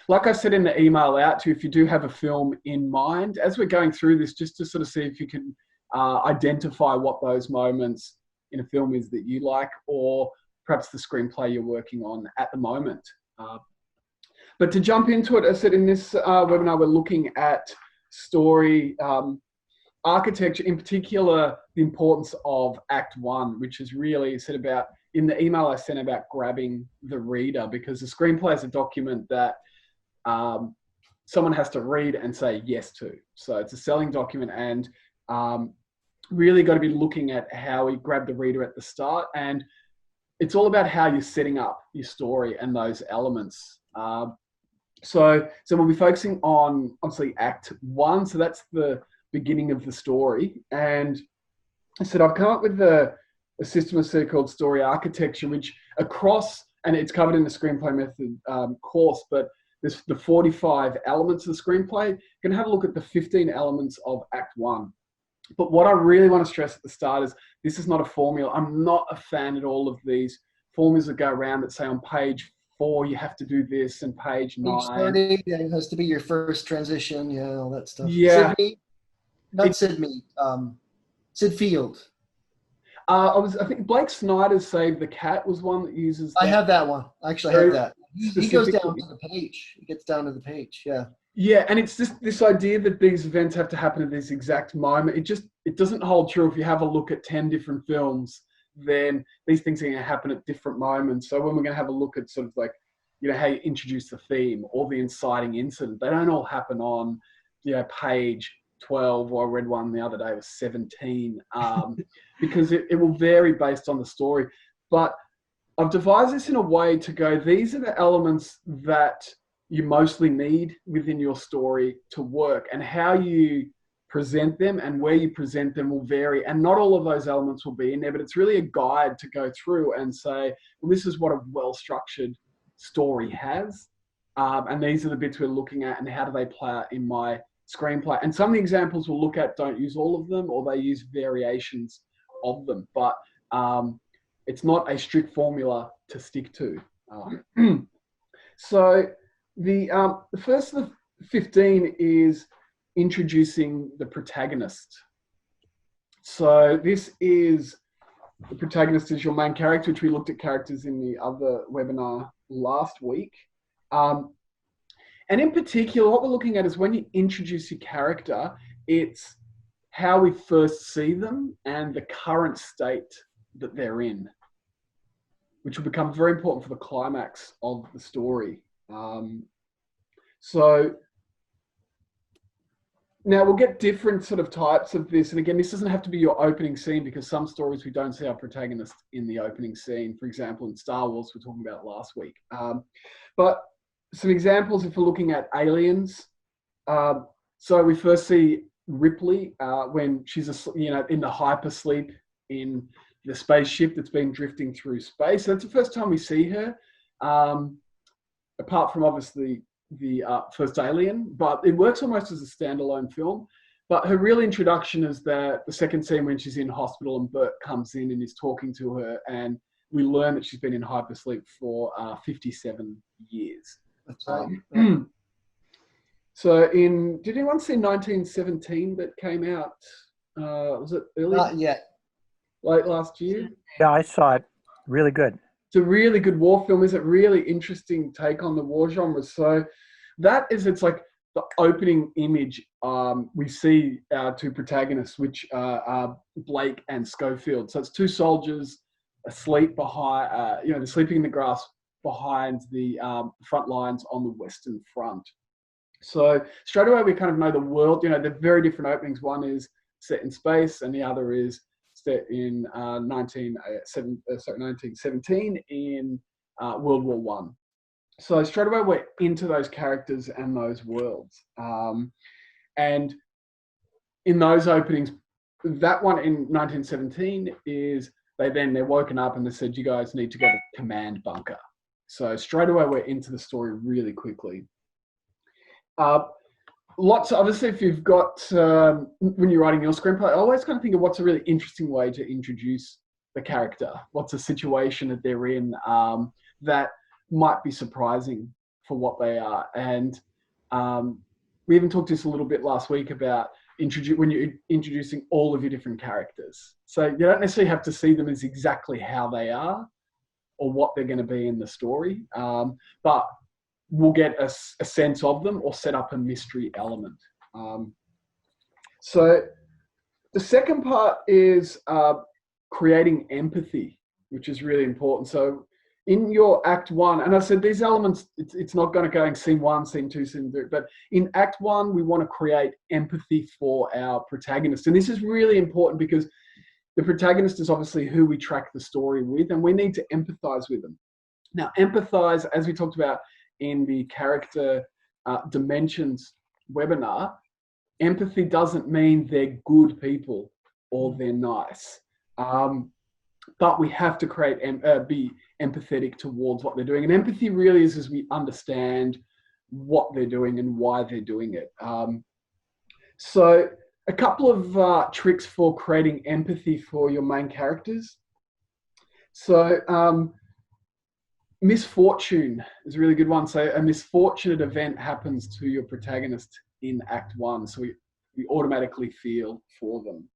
Like I said in the email out to you, if you do have a film in mind, as we're going through this, just to sort of see if you can identify what those moments in a film is that you like, or perhaps the screenplay you're working on at the moment. But to jump into it, as I said in this webinar, we're looking at story architecture, in particular, the importance of Act 1, which is really said about, in the email I sent about grabbing the reader, because the screenplay is a document that someone has to read and say yes to. So it's a selling document, and really got to be looking at how we grab the reader at the start. And it's all about how you're setting up your story and those elements. So we'll be focusing on, obviously, Act 1. So that's the beginning of the story. And I said, I've come up with a system called story architecture, which across, and it's covered in the screenplay method course, but there's the 45 elements of the screenplay. You're going to have a look at the 15 elements of Act 1. But what I really want to stress at the start is this is not a formula. I'm not a fan at all of these formulas that go around that say on page 4 you have to do this, and page 9. Page 30, it has to be your first transition, yeah, all that stuff. Yeah. Sid Field. I think Blake Snyder's Save the Cat was one that uses that. I have that one. Actually, I have that. He goes down to the page. He gets down to the page, yeah. Yeah, and it's just this idea that these events have to happen at this exact moment. It doesn't hold true. If you have a look at 10 different films, then these things are going to happen at different moments. So when we're going to have a look at sort of like, how you introduce the theme or the inciting incident, they don't all happen on, page 12, or I read one the other day, was 17, because it will vary based on the story. But I've devised this in a way to go, these are the elements that you mostly need within your story to work, and how you present them and where you present them will vary. And not all of those elements will be in there, but it's really a guide to go through and say, well, this is what a well-structured story has. And these are the bits we're looking at, and how do they play out in my screenplay. And some of the examples we'll look at don't use all of them, or they use variations of them. But it's not a strict formula to stick to. So the first of the 15 is introducing the protagonist. So this is, the protagonist is your main character, which we looked at characters in the other webinar last week. And in particular, what we're looking at is when you introduce your character, it's how we first see them and the current state that they're in, which will become very important for the climax of the story. So now we'll get different sort of types of this. And again, this doesn't have to be your opening scene, because some stories we don't see our protagonist in the opening scene. For example, in Star Wars, we're talking about last week. But some examples, if we're looking at Aliens. So we first see Ripley when she's in the hypersleep in the spaceship that's been drifting through space. So that's the first time we see her, apart from obviously the first Alien, but it works almost as a standalone film. But her real introduction is the second scene when she's in hospital and Bert comes in and is talking to her, and we learn that she's been in hypersleep for 57 years. That's right. So did anyone see 1917 that came out? Was it early? Not yet. Late last year? Yeah, I saw it. Really good. It's a really good war film. It's a really interesting take on the war genre. So it's like the opening image. We see our two protagonists, which are Blake and Schofield. So it's two soldiers asleep behind, they're sleeping in the grass behind the front lines on the Western Front. So straight away we kind of know the world. They're very different openings. One is set in space, and the other is set in 1917 in World War One. So straight away we're into those characters and those worlds. And in those openings, that one in 1917 is they're woken up and they said, you guys need to go to command bunker. So straight away we're into the story really quickly. Obviously, if you've got, when you're writing your screenplay, I always kind of think of what's a really interesting way to introduce the character. What's a situation that they're in that might be surprising for what they are. And we even talked this a little bit last week about when you're introducing all of your different characters. So you don't necessarily have to see them as exactly how they are or what they're going to be in the story, but we'll get a sense of them or set up a mystery element. So the second part is creating empathy, which is really important. So in your act one, and I said these elements, it's not going to go in scene one, scene two, scene three, but in act one, we want to create empathy for our protagonist. And this is really important because the protagonist is obviously who we track the story with, and we need to empathize with them. Now, empathize, as we talked about in the character dimensions webinar, empathy doesn't mean they're good people or they're nice. But we have to be empathetic towards what they're doing. And empathy really is as we understand what they're doing and why they're doing it. So a couple of tricks for creating empathy for your main characters. So misfortune is a really good one. So a misfortunate event happens to your protagonist in act one. So we automatically feel for them.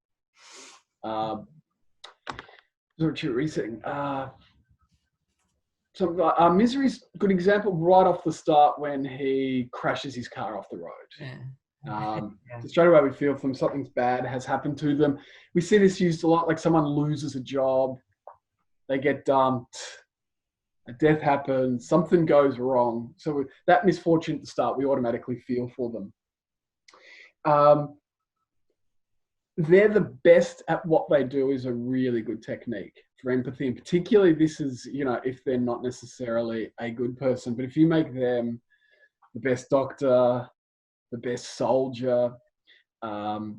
What you're resetting. Misery's a good example right off the start when he crashes his car off the road. Yeah. So straight away we feel for them, something's bad has happened to them. We see this used a lot, like someone loses a job, they get dumped, a death happens, something goes wrong. So that misfortune at the start, we automatically feel for them. They're the best at what they do is a really good technique for empathy. And particularly this is, if they're not necessarily a good person, but if you make them the best doctor, the best soldier, the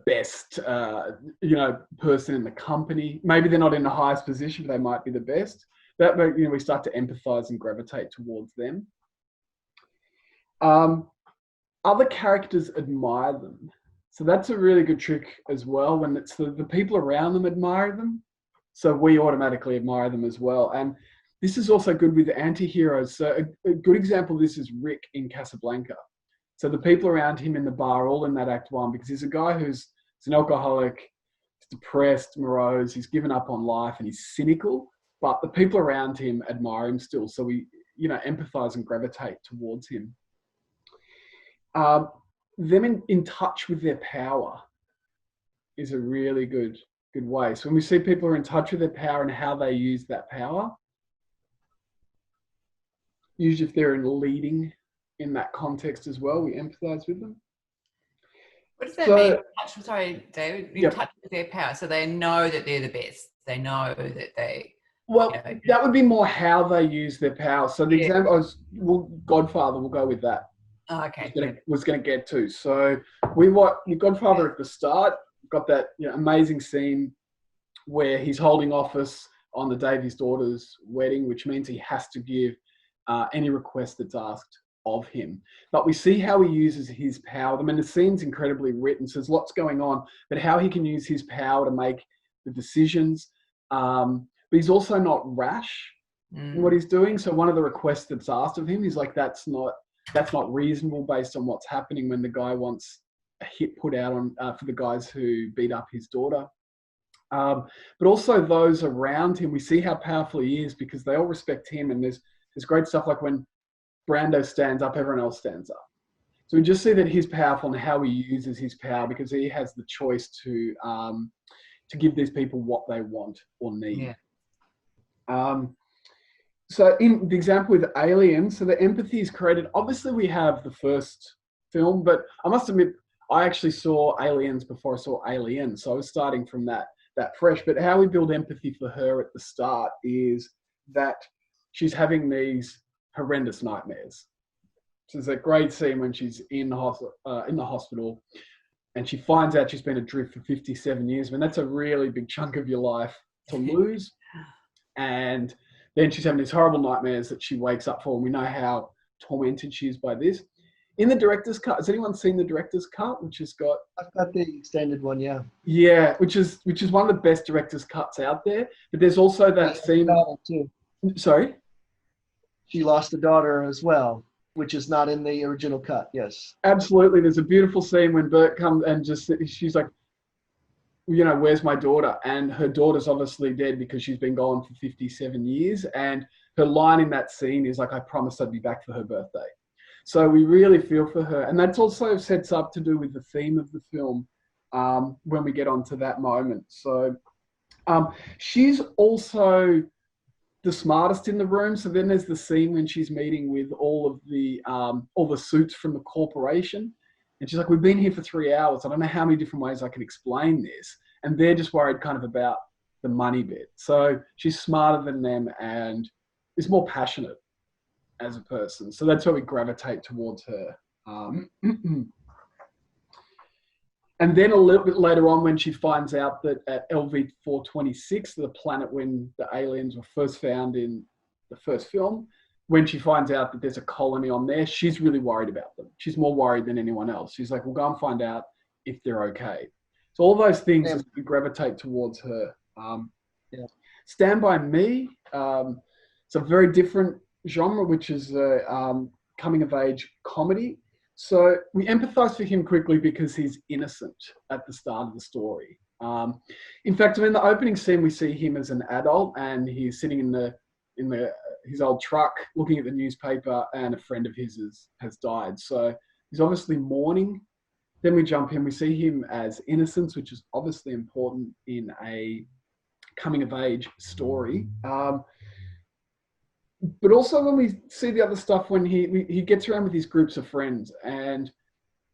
best, person in the company, maybe they're not in the highest position, but they might be the best. That, we start to empathize and gravitate towards them. Other characters admire them. So that's a really good trick as well, when it's the people around them admire them. So we automatically admire them as well. And this is also good with anti-heroes. So a good example of this is Rick in Casablanca. So the people around him in the bar are all in that act one, because he's a guy who's an alcoholic, he's depressed, morose, he's given up on life and he's cynical, but the people around him admire him still. So we, empathize and gravitate towards him. Them in touch with their power is a really good way. So when we see people are in touch with their power and how they use that power, usually if they're in leading in that context as well, we empathize with them. What does that mean? Sorry, David, in touch with their power. So they know that they're the best. They know that they... Well, that would be more how they use their power. So the example was, Godfather, we'll go with that. Oh, okay. Was going to get to. So we watched Godfather at the start, got that amazing scene where he's holding office on the day of his daughter's wedding, which means he has to give any request that's asked of him. But we see how he uses his power. I mean, the scene's incredibly written, so there's lots going on, but how he can use his power to make the decisions. But he's also not rash in what he's doing. So one of the requests that's asked of him, he's like, that's not reasonable based on what's happening, when the guy wants a hit put out on for the guys who beat up his daughter. But also those around him, we see how powerful he is because they all respect him. And there's great stuff like when Brando stands up, everyone else stands up. So we just see that he's powerful and how he uses his power, because he has the choice to give these people what they want or need. Yeah. So in the example with Alien, so the empathy is created. Obviously, we have the first film, but I must admit, I actually saw Aliens before I saw Alien. So I was starting from that fresh. But how we build empathy for her at the start is that she's having these horrendous nightmares. So there's a great scene when she's in the hospital and she finds out she's been adrift for 57 years. I mean, that's a really big chunk of your life to lose. And then she's having these horrible nightmares that she wakes up for, and we know how tormented she is by this. In the director's cut, has anyone seen the director's cut, which has got... I've got the extended one, yeah. Yeah, which is one of the best director's cuts out there. But there's also that scene... Too. Sorry? she lost a daughter as well, which is not in the original cut. Yes. Absolutely. There's a beautiful scene when Bert comes and she's like, where's my daughter? And her daughter's obviously dead because she's been gone for 57 years. And her line in that scene is like, I promised I'd be back for her birthday. So we really feel for her. And that's also sets up to do with the theme of the film when we get onto that moment. So she's also the smartest in the room. So then there's the scene when she's meeting with all the suits from the corporation. And she's like, we've been here for 3 hours. I don't know how many different ways I can explain this. And they're just worried kind of about the money bit. So she's smarter than them and is more passionate as a person. So that's why we gravitate towards her. And then a little bit later on, when she finds out that at LV-426, the planet when the aliens were first found in the first film, when she finds out that there's a colony on there, she's really worried about them. She's more worried than anyone else. She's like, we'll go and find out if they're okay. So all those things we gravitate towards her. Stand By Me, it's a very different genre, which is a coming-of-age comedy. So we empathize for him quickly because he's innocent at the start of the story. In fact, in the opening scene, we see him as an adult and he's sitting in his old truck looking at the newspaper, and a friend of his has died. So he's obviously mourning. Then we jump in, we see him as innocence, which is obviously important in a coming-of-age story. But also when we see the other stuff, when he gets around with his groups of friends and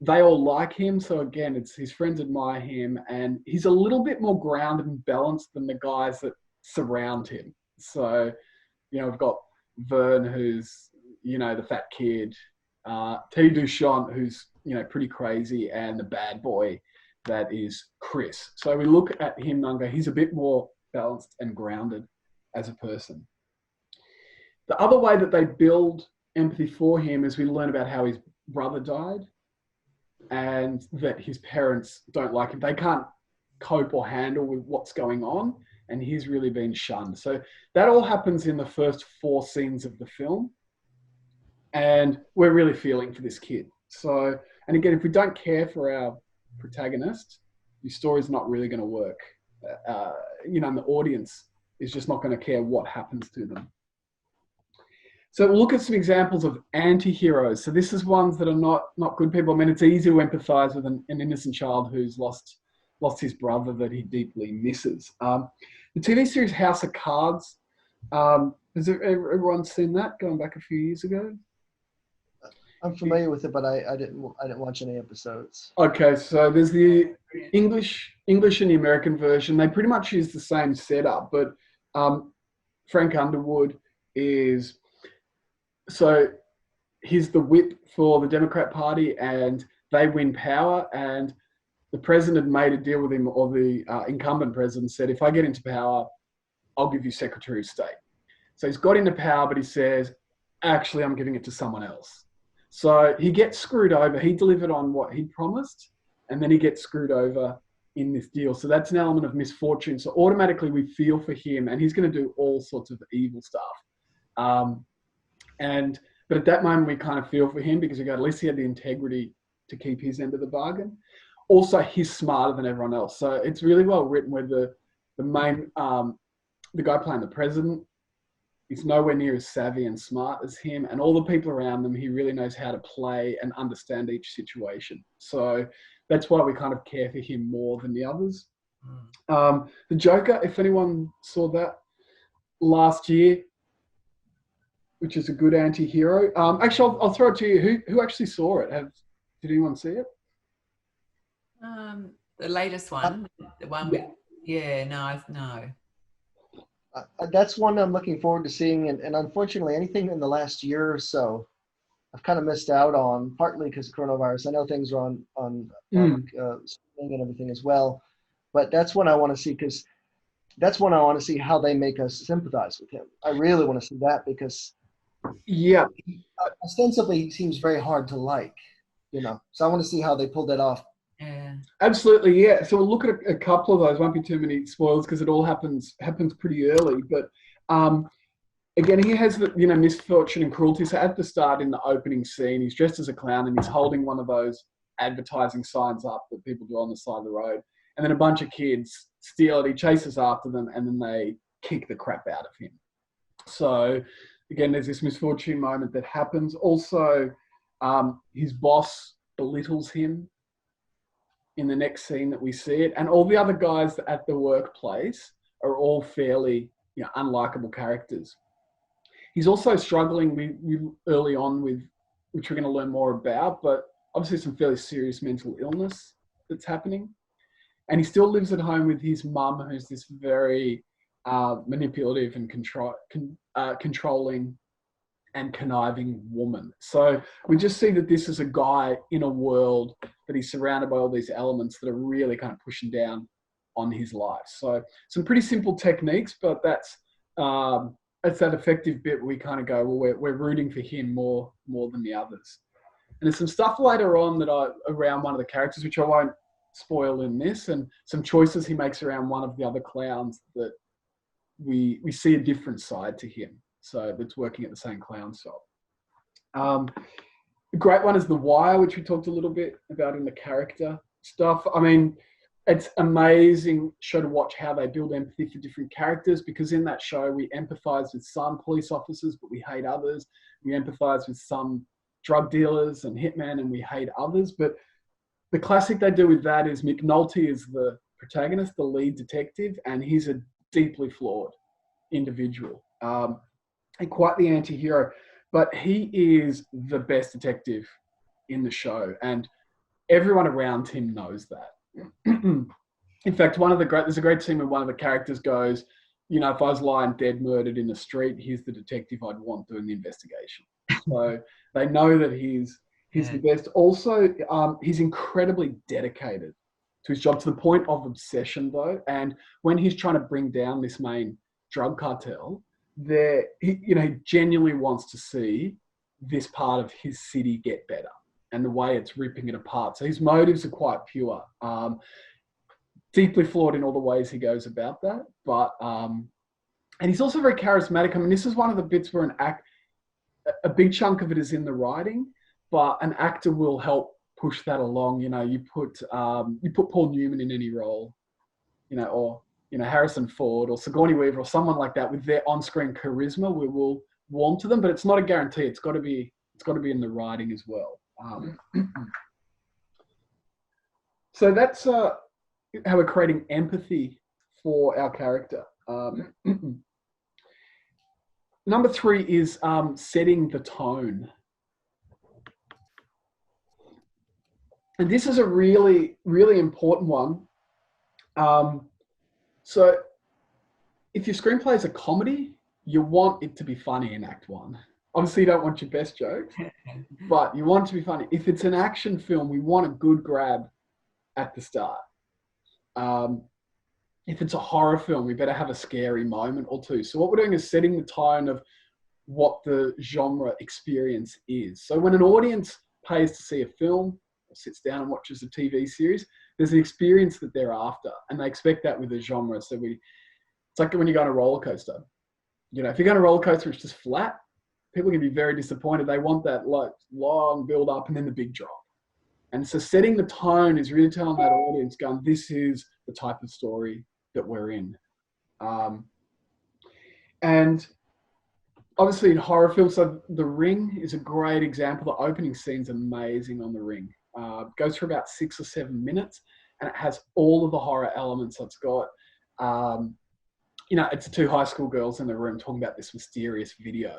they all like him. So again, it's his friends admire him and he's a little bit more grounded and balanced than the guys that surround him. So, we've got Vern, who's, the fat kid, Teddy Duchamp, who's, pretty crazy, and the bad boy that is Chris. So we look at him and go, he's a bit more balanced and grounded as a person. The other way that they build empathy for him is we learn about how his brother died and that his parents don't like him. They can't cope or handle with what's going on, and he's really been shunned. So that all happens in the first 4 scenes of the film, and we're really feeling for this kid. So, and again, if we don't care for our protagonist, the story's not really going to work. And the audience is just not going to care what happens to them. So we'll look at some examples of anti-heroes. So this is ones that are not good people. I mean, it's easy to empathize with an innocent child who's lost his brother that he deeply misses. The TV series House of Cards, has everyone seen that going back a few years ago? I'm familiar with it, but I didn't watch any episodes. Okay, so there's the English and the American version. They pretty much use the same setup, but Frank Underwood is, so he's the whip for the Democrat Party and they win power, and the president made a deal with him, or the incumbent president said, if I get into power, I'll give you Secretary of State. So he's got into power, but he says, actually, I'm giving it to someone else. So he gets screwed over. He delivered on what he promised, and then he gets screwed over in this deal. So that's an element of misfortune. So automatically we feel for him, and he's going to do all sorts of evil stuff. But at that moment, we kind of feel for him because we go, at least he had the integrity to keep his end of the bargain. Also, he's smarter than everyone else. So it's really well written where the guy playing the president, he's nowhere near as savvy and smart as him, and all the people around them, he really knows how to play and understand each situation. So that's why we kind of care for him more than the others. The Joker, if anyone saw that last year, which is a good anti-hero. Actually, I'll throw it to you. Who actually saw it? Did anyone see it? The latest one, the one with, no. That's one I'm looking forward to seeing, and unfortunately, anything in the last year or so, I've kind of missed out on, partly because of coronavirus. I know things are on streaming and everything as well, but that's one I want to see, because that's one I want to see how they make us sympathize with him. I really want to see that, because ostensibly he seems very hard to like, so I want to see how they pull that off. Yeah, absolutely. Yeah. So we'll look at a couple of those. Won't be too many spoilers because it all happens pretty early. But again, he has the, misfortune and cruelty. So at the start, in the opening scene, he's dressed as a clown and he's holding one of those advertising signs up that people do on the side of the road. And then a bunch of kids steal it. He chases after them and then they kick the crap out of him. So again, there's this misfortune moment that happens. Also, his boss belittles him in the next scene that we see it. And all the other guys at the workplace are all fairly unlikable characters. He's also struggling with early on with, which we're going to learn more about, but obviously some fairly serious mental illness that's happening. And he still lives at home with his mum, who's this very manipulative and controlling and conniving woman. So we just see that this is a guy in a world that he's surrounded by all these elements that are really kind of pushing down on his life. So some pretty simple techniques, but that's that effective bit where we kind of go, well, we're rooting for him more than the others. And there's some stuff later on around one of the characters, which I won't spoil in this, and some choices he makes around one of the other clowns that we see a different side to him. So that's working at the same clown shop. A great one is The Wire, which we talked a little bit about in the character stuff. I mean, it's amazing show to watch how they build empathy for different characters, because in that show we empathize with some police officers, but we hate others. We empathize with some drug dealers and hitmen, and we hate others. But the classic they do with that is McNulty is the protagonist, the lead detective, and he's a deeply flawed individual and quite the anti-hero, but he is the best detective in the show, and everyone around him knows that. In fact, there's a great scene where one of the characters goes, if I was lying dead, murdered in the street, he's the detective I'd want doing the investigation. So they know that he's the best. Also, he's incredibly dedicated to his job, to the point of obsession, though. And when he's trying to bring down this main drug cartel, he genuinely wants to see this part of his city get better, and the way it's ripping it apart. So his motives are quite pure, deeply flawed in all the ways he goes about that. But and he's also very charismatic. I mean, this is one of the bits where a big chunk of it is in the writing, but an actor will help push that along. You put Paul Newman in any role, or Harrison Ford or Sigourney Weaver or someone like that with their on-screen charisma, we will warm to them, but it's not a guarantee. It's got to be in the writing as well. So that's how we're creating empathy for our character. Number 3 is setting the tone. And this is a really, really important one. So if your screenplay is a comedy, you want it to be funny in Act 1. Obviously, you don't want your best jokes, but you want it to be funny. If it's an action film, we want a good grab at the start. If it's a horror film, we better have a scary moment or two. So what we're doing is setting the tone of what the genre experience is. So when an audience pays to see a film or sits down and watches a TV series, there's an experience that they're after, and they expect that with a genre. So it's like when you go on a roller coaster. If you go on a roller coaster, it's just flat, people can be very disappointed. They want that long build up and then the big drop. And so setting the tone is really telling that audience, going, this is the type of story that we're in. And obviously in horror films, so The Ring is a great example. The opening scene's amazing on The Ring. It goes for about 6 or 7 minutes, and it has all of the horror elements. So it's got, it's 2 high school girls in the room talking about this mysterious video.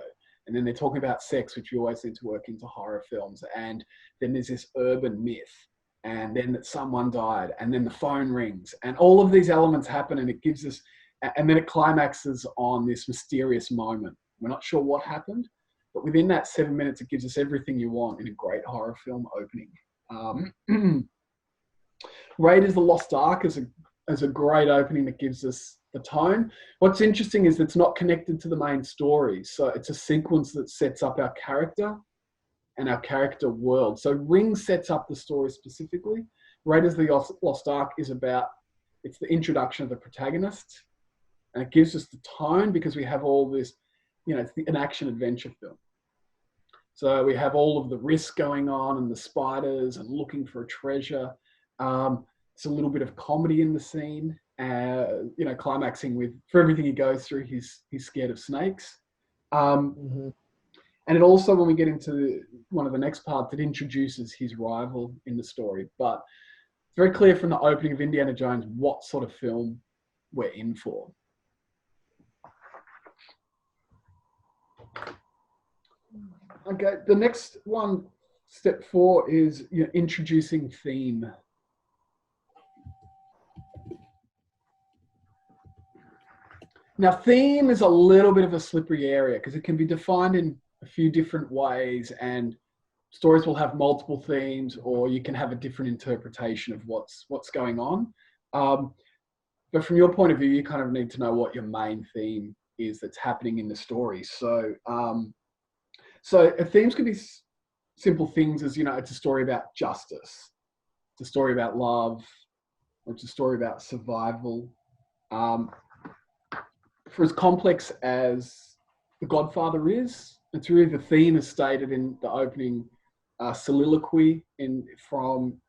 And then they're talking about sex, which we always need to work into horror films. And then there's this urban myth, and then that someone died, and then the phone rings, and all of these elements happen, and it gives us, and then it climaxes on this mysterious moment. We're not sure what happened, but within that 7 minutes, it gives us everything you want in a great horror film opening. Raiders of the Lost Ark is a great opening that gives us the tone. What's interesting is it's not connected to the main story. So it's a sequence that sets up our character and our character world. So Ring sets up the story specifically. Raiders of the Lost Ark it's the introduction of the protagonist, and it gives us the tone because we have all this it's an action adventure film. So we have all of the risk going on and the spiders and looking for a treasure. It's a little bit of comedy in the scene, climaxing with, for everything he goes through, he's scared of snakes. And it also, when we get into one of the next parts, it introduces his rival in the story. But it's very clear from the opening of Indiana Jones what sort of film we're in for. Okay, the next one, step 4, is introducing theme. Now, theme is a little bit of a slippery area because it can be defined in a few different ways, and stories will have multiple themes, or you can have a different interpretation of what's going on. But from your point of view, you kind of need to know what your main theme is that's happening in the story. So themes could be simple things as, it's a story about justice, it's a story about love, or it's a story about survival. For as complex as The Godfather is, it's really the theme is stated in the opening soliloquy from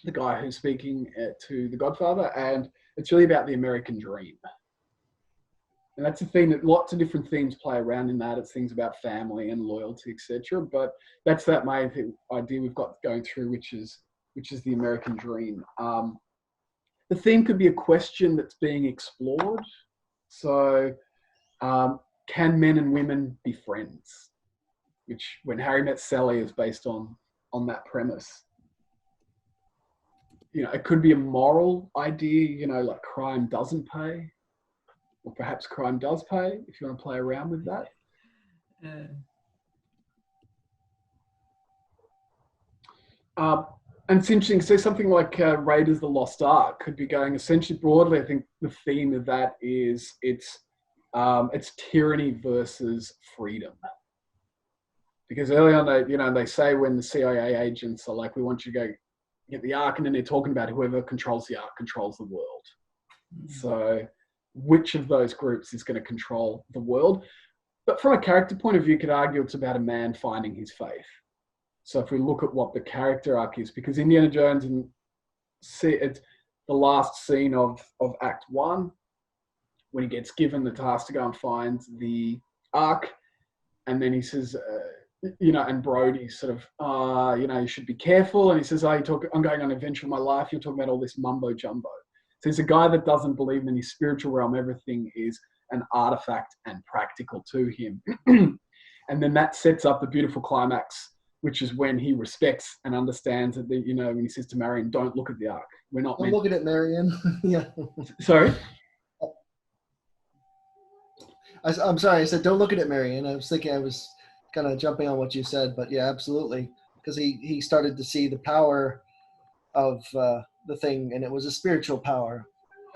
the guy who's speaking to The Godfather, and it's really about the American dream. And that's a theme that lots of different themes play around in that. It's things about family and loyalty, etc. But that's that main idea we've got going through, which is the American dream. The theme could be a question that's being explored. So, can men and women be friends? Which, When Harry Met Sally, is based on that premise. It could be a moral idea, like crime doesn't pay. Or perhaps crime does pay, if you want to play around with that. And it's interesting, so something like Raiders of the Lost Ark could be going essentially broadly. I think the theme of that is it's tyranny versus freedom. Because early on, they say when the CIA agents are like, we want you to go get the Ark, and then they're talking about whoever controls the Ark controls the world. So which of those groups is going to control the world? But from a character point of view, you could argue it's about a man finding his faith. So if we look at what the character arc is, because Indiana Jones, it's the last scene of Act 1, when he gets given the task to go and find the Ark, and then he says, and Brody's sort of, you should be careful. And he says, I'm going on an adventure of my life. You're talking about all this mumbo jumbo. So he's a guy that doesn't believe in his spiritual realm. Everything is an artifact and practical to him. And then that sets up the beautiful climax, which is when he respects and understands that, when he says to Marion, don't look at the Ark. We're not Don't look at it, Marion. Yeah. Sorry? I'm sorry. I said, don't look at it, Marion. I was thinking I was kind of jumping on what you said, but yeah, absolutely. Because he started to see the power of the thing, and it was a spiritual power.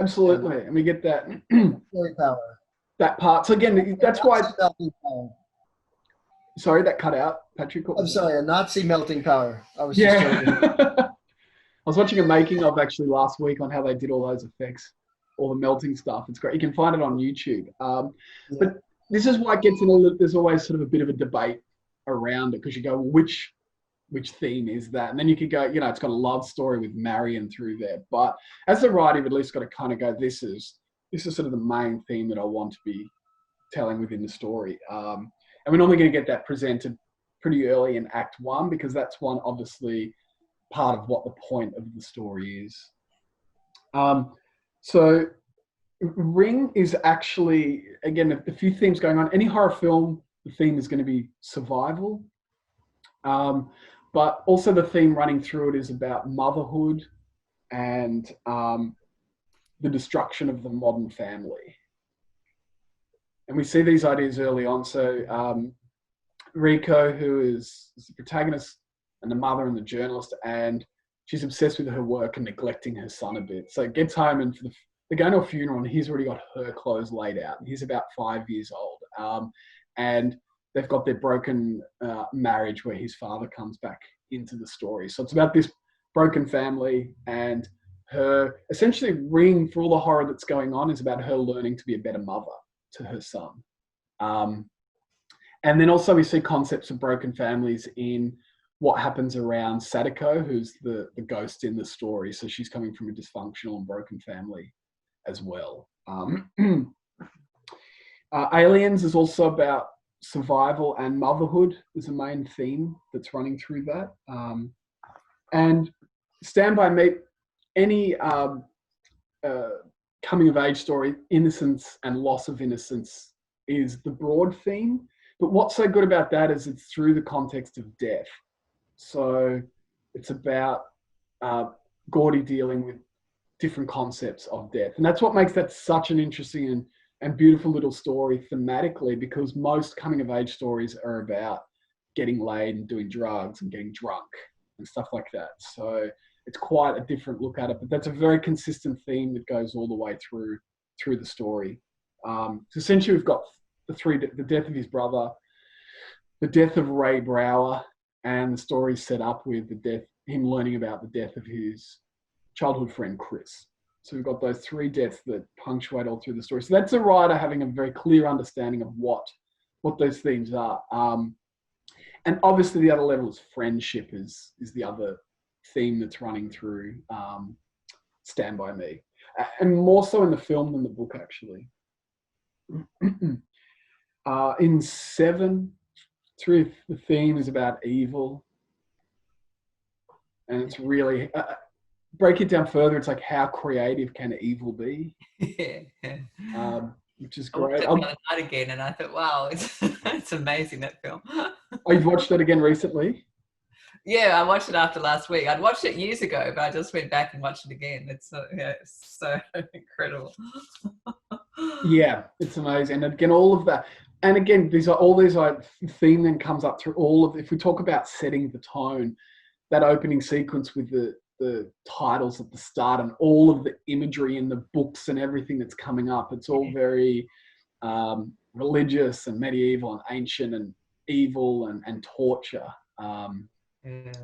Absolutely. And we get that. Very power. That part. So again, that's why... Sorry, that cut out, Patrick. I'm sorry, a Nazi melting power. I was just joking. I was watching a making of actually last week on how they did all those effects, all the melting stuff. It's great. You can find it on YouTube. But this is why it gets in there's always sort of a bit of a debate around it, because you go, well, which theme is that? And then you could go, it's got a love story with Marion through there. But as a writer, you've at least got to kind of go, this is sort of the main theme that I want to be telling within the story. And we're normally going to get that presented pretty early in Act 1, because that's one, obviously, part of what the point of the story is. So Ring is actually, again, a few themes going on. Any horror film, the theme is going to be survival. But also the theme running through it is about motherhood and the destruction of the modern family. And we see these ideas early on. So Rico, who is the protagonist, and the mother and the journalist, and she's obsessed with her work and neglecting her son a bit. So gets home, and they're going to a funeral, and he's already got her clothes laid out. He's about 5 years old. And they've got their broken marriage where his father comes back into the story. So it's about this broken family, and her essentially Ring, for all the horror that's going on, is about her learning to be a better mother to her son. And then also we see concepts of broken families in what happens around Sadako, who's the ghost in the story. So she's coming from a dysfunctional and broken family as well. Aliens is also about survival and motherhood is a main theme that's running through that. And Stand By Me, any coming of age story, innocence and loss of innocence is the broad theme. But what's so good about that is it's through the context of death. So it's about Gordy dealing with different concepts of death. And that's what makes that such an interesting and beautiful little story thematically, because most coming of age stories are about getting laid and doing drugs and getting drunk and stuff like that. So it's quite a different look at it, but that's a very consistent theme that goes all the way through the story. So essentially we've got the death of his brother, the death of Ray Brower, and the story set up with him learning about the death of his childhood friend, Chris. So we've got those three deaths that punctuate all through the story. So that's a writer having a very clear understanding of what those themes are. And obviously the other level is friendship is the other theme that's running through Stand By Me. And more so in the film than the book, actually. In 7, the theme is about evil. And it's really, break it down further, it's like, how creative can evil be? Which is great. I watched it the other night again and I thought, wow, it's amazing, that film. Oh, you've watched it again recently? Yeah, I watched it after last week. I'd watched it years ago, but I just went back and watched it again. It's so incredible. Yeah, it's amazing. And again, all of that. And again, all these theme then comes up through all of, if we talk about setting the tone, that opening sequence with the titles at the start and all of the imagery in the books and everything that's coming up, it's all very religious and medieval and ancient and evil and torture.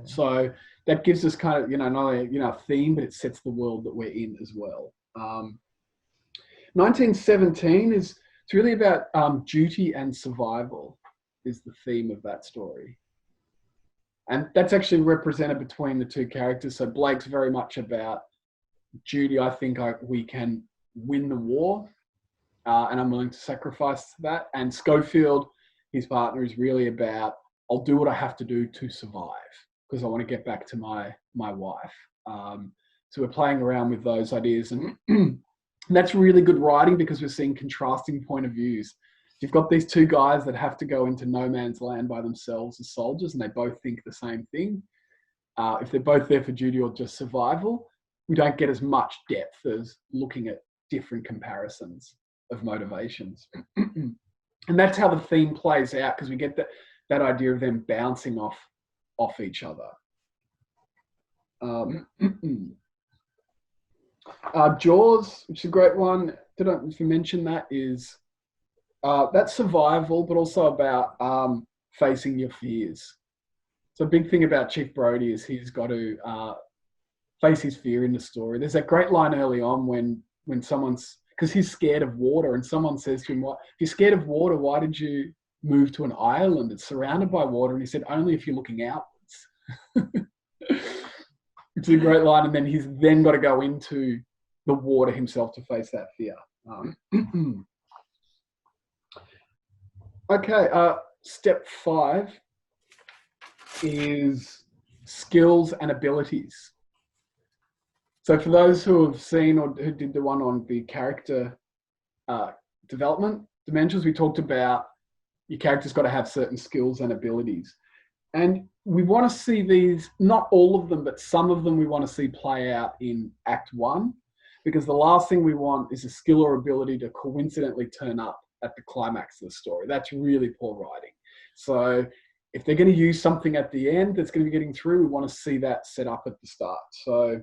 So that gives us kind of, not only, a theme, but it sets the world that we're in as well. 1917 it's really about duty and survival is the theme of that story. And that's actually represented between the two characters. So Blake's very much about duty. I think we can win the war, and I'm willing to sacrifice that. And Schofield, his partner, is really about, I'll do what I have to do to survive because I want to get back to my wife. So we're playing around with those ideas. And that's really good writing because we're seeing contrasting point of views. You've got these two guys that have to go into no man's land by themselves as soldiers, and they both think the same thing. If they're both there for duty or just survival, we don't get as much depth as looking at different comparisons of motivations. And that's how the theme plays out, because we get that idea of them bouncing off each other. Jaws, which is a great one. I don't know if you mentioned that, is that's survival, but also about facing your fears. So a big thing about Chief Brody is he's got to face his fear in the story. There's that great line early on when someone's, because he's scared of water, and someone says to him, "What? If you're scared of water, why did you move to an island? It's surrounded by water." And he said, "Only if you're looking outwards." It's a great line, and then he's then got to go into the water himself to face that fear. Okay, step 5 is skills and abilities. So for those who have seen or who did the one on the character development dimensions, we talked about your character's got to have certain skills and abilities. And we want to see these, not all of them, but some of them we want to see play out in Act 1, because the last thing we want is a skill or ability to coincidentally turn up at the climax of the story. That's really poor writing. So if they're going to use something at the end that's going to be getting through, we want to see that set up at the start. So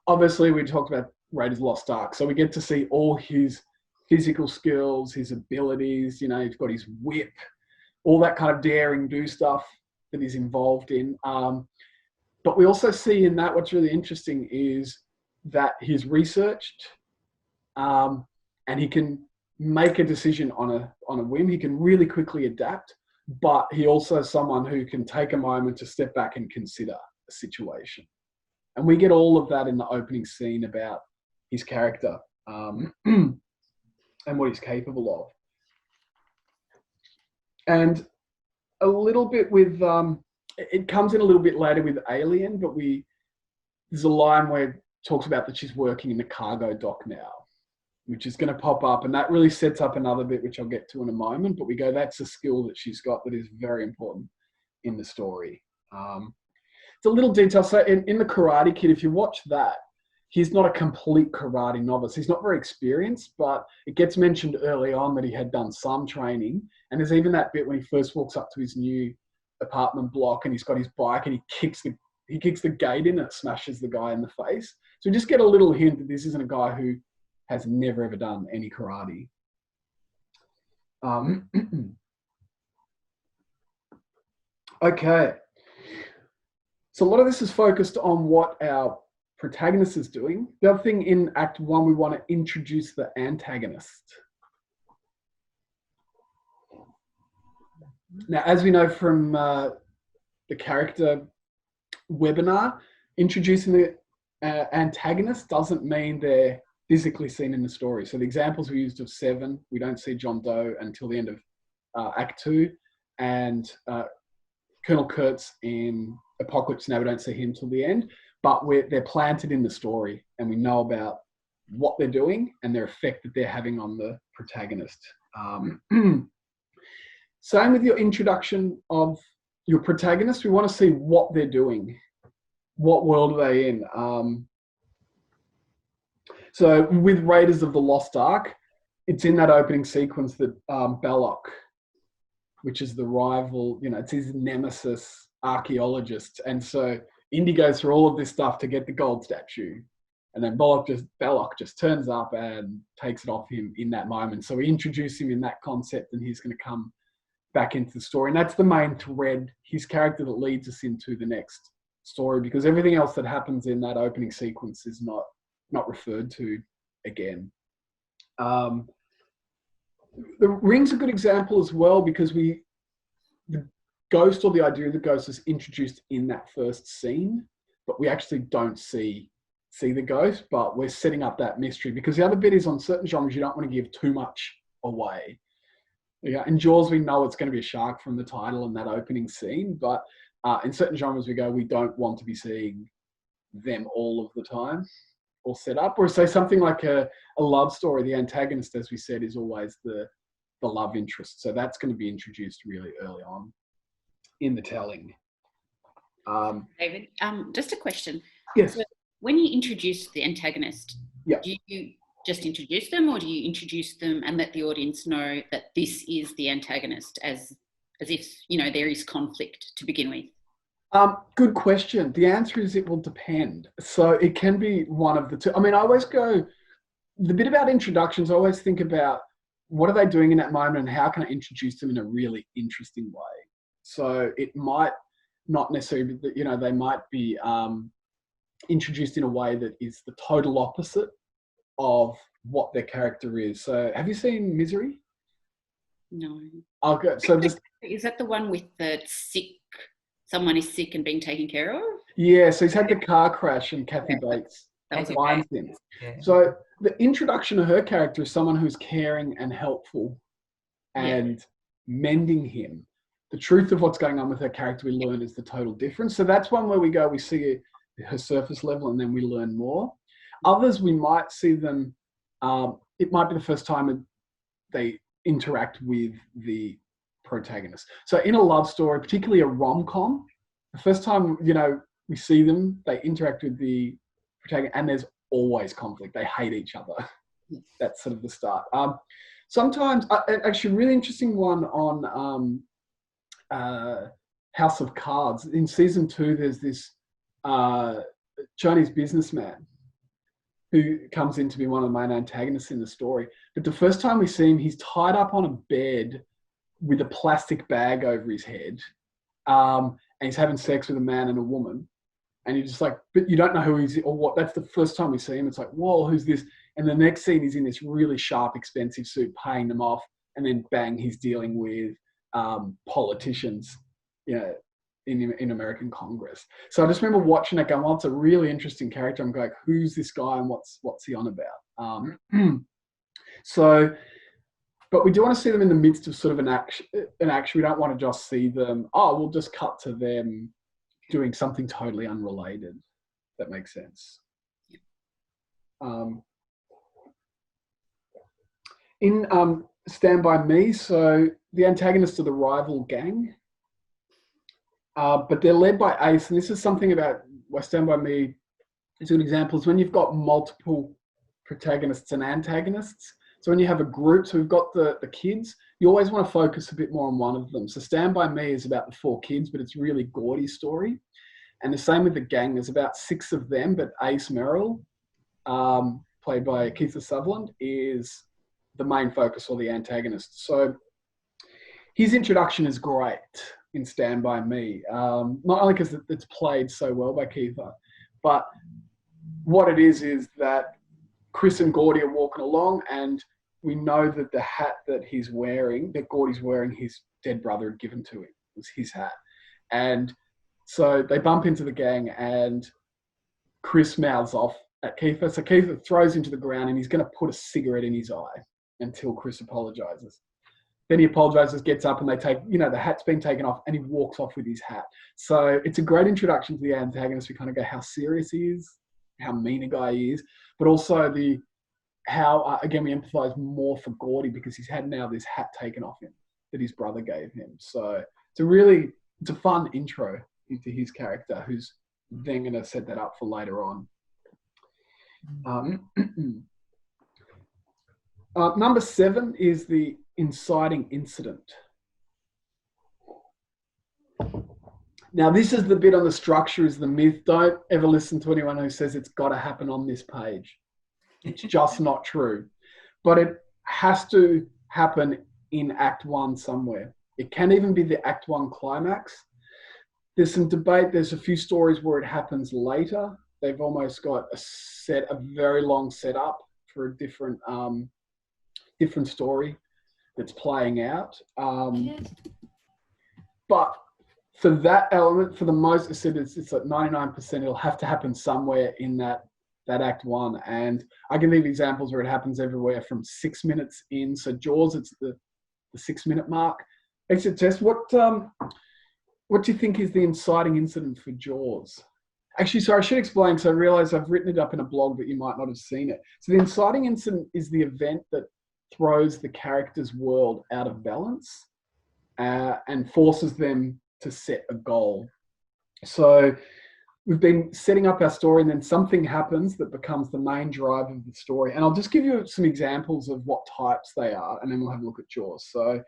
obviously we talked about Raiders Lost Ark. So we get to see all his physical skills, his abilities, he's got his whip, all that kind of daring do stuff that he's involved in. But we also see in that, what's really interesting is that he's researched and he can make a decision on a whim. He can really quickly adapt, but he also is someone who can take a moment to step back and consider a situation. And we get all of that in the opening scene about his character and what he's capable of. And a little bit with, it comes in a little bit later with Alien, but there's a line where it talks about that she's working in the cargo dock now, which is going to pop up. And that really sets up another bit, which I'll get to in a moment. But we go, that's a skill that she's got that is very important in the story. It's a little detail. So in The Karate Kid, if you watch that, he's not a complete karate novice. He's not very experienced, but it gets mentioned early on that he had done some training. And there's even that bit when he first walks up to his new apartment block and he's got his bike and he kicks the gate in and it smashes the guy in the face. So you just get a little hint that this isn't a guy who has never ever done any karate. Okay. So a lot of this is focused on what our protagonist is doing. The other thing in Act 1, we want to introduce the antagonist. Now, as we know from the character webinar, introducing the antagonist doesn't mean they're physically seen in the story. So the examples we used of Seven, we don't see John Doe until the end of Act 2, and Colonel Kurtz in Apocalypse Now, we don't see him till the end, but they're planted in the story and we know about what they're doing and their effect that they're having on the protagonist. Same with your introduction of your protagonist. We want to see what they're doing. What world are they in? So with Raiders of the Lost Ark, it's in that opening sequence that Belloc, which is the rival, it's his nemesis archaeologist. And so Indy goes through all of this stuff to get the gold statue. And then Belloc just turns up and takes it off him in that moment. So we introduce him in that concept and he's going to come back into the story. And that's the main thread, his character that leads us into the next story, because everything else that happens in that opening sequence is not referred to again. The ring's a good example as well, because the ghost, or the idea of the ghost, is introduced in that first scene, but we actually don't see the ghost, but we're setting up that mystery, because the other bit is on certain genres you don't want to give too much away. Yeah, in Jaws we know it's going to be a shark from the title and that opening scene, but in certain genres we don't want to be seeing them all of the time or set up. Or say something like a love story, the antagonist, as we said, is always the love interest, so that's going to be introduced really early on in the telling. David, just a question. Yes. So when you introduce the antagonist, yeah, do you just introduce them, or do you introduce them and let the audience know that this is the antagonist, as if there is conflict to begin with? Good question. The answer is it will depend. So it can be one of the two. I mean, I always go, the bit about introductions, I always think about what are they doing in that moment and how can I introduce them in a really interesting way. So it might not necessarily be, they might be introduced in a way that is the total opposite of what their character is. So have you seen Misery? No. Okay, so just... Is that the one with the sick, someone is sick and being taken care of? Yeah, so he's had the car crash and Kathy Bates finds him. Yeah. So the introduction of her character is someone who's caring and helpful and mending him. The truth of what's going on with her character we learn is the total difference. So that's one where we go, we see her surface level and then we learn more. Others, we might see them, it might be the first time they interact with the protagonist. So in a love story, particularly a rom-com, the first time, we see them, they interact with the protagonist and there's always conflict. They hate each other. That's sort of the start. Sometimes, actually a really interesting one on House of Cards. In season 2, there's this Chinese businessman who comes in to be one of the main antagonists in the story. But the first time we see him, he's tied up on a bed with a plastic bag over his head. And he's having sex with a man and a woman. And you're just like, but you don't know who he's or what. That's the first time we see him. It's like, whoa, who's this? And the next scene, he's in this really sharp, expensive suit, paying them off, and then bang, he's dealing with politicians, in American Congress. So I just remember watching it going, well, it's a really interesting character. I'm going, who's this guy and what's he on about? But we do want to see them in the midst of sort of an action. We don't want to just see them, we'll just cut to them doing something totally unrelated. That makes sense. In Stand By Me, so the antagonists are the rival gang, but they're led by Ace, and this is something about why Stand By Me is an example, is when you've got multiple protagonists and antagonists. So when you have a group, so we've got the kids, you always want to focus a bit more on one of them. So Stand By Me is about the 4 kids, but it's really Gordy's story. And the same with the gang. There's about 6 of them, but Ace Merrill, played by Kiefer Sutherland, is the main focus, or the antagonist. So his introduction is great in Stand By Me, not only because it's played so well by Kiefer, but what it is that Chris and Gordy are walking along, and we know that the hat that Gordy's wearing, his dead brother had given to him. It was his hat. And so they bump into the gang, and Chris mouths off at Kiefer. So Kiefer throws him to the ground, and he's going to put a cigarette in his eye until Chris apologizes. Then he apologizes, gets up, and they take, the hat's been taken off, and he walks off with his hat. So it's a great introduction to the antagonist. We kind of go how serious he is, how mean a guy he is, but also how again, we empathize more for Gordy because he's had now this hat taken off him that his brother gave him. So it's a fun intro into his character, who's then going to set that up for later on. Number 7 is the Inciting Incident. Now, this is the bit on the structure is the myth. Don't ever listen to anyone who says it's got to happen on this page. It's just not true. But it has to happen in Act 1 somewhere. It can even be the Act 1 climax. There's some debate. There's a few stories where it happens later. They've almost got a very long setup for a different story that's playing out. But for that element, for the most, I said it's like 99%, it'll have to happen somewhere in that Act 1. And I can give examples where it happens everywhere from 6 minutes in. So Jaws, it's the 6-minute mark. Exit test, what do you think is the inciting incident for Jaws? Actually, sorry, I should explain, because I realize I've written it up in a blog, but you might not have seen it. So the inciting incident is the event that throws the character's world out of balance and forces them to set a goal. So we've been setting up our story, and then something happens that becomes the main drive of the story. And I'll just give you some examples of what types they are, and then we'll have a look at Jaws. So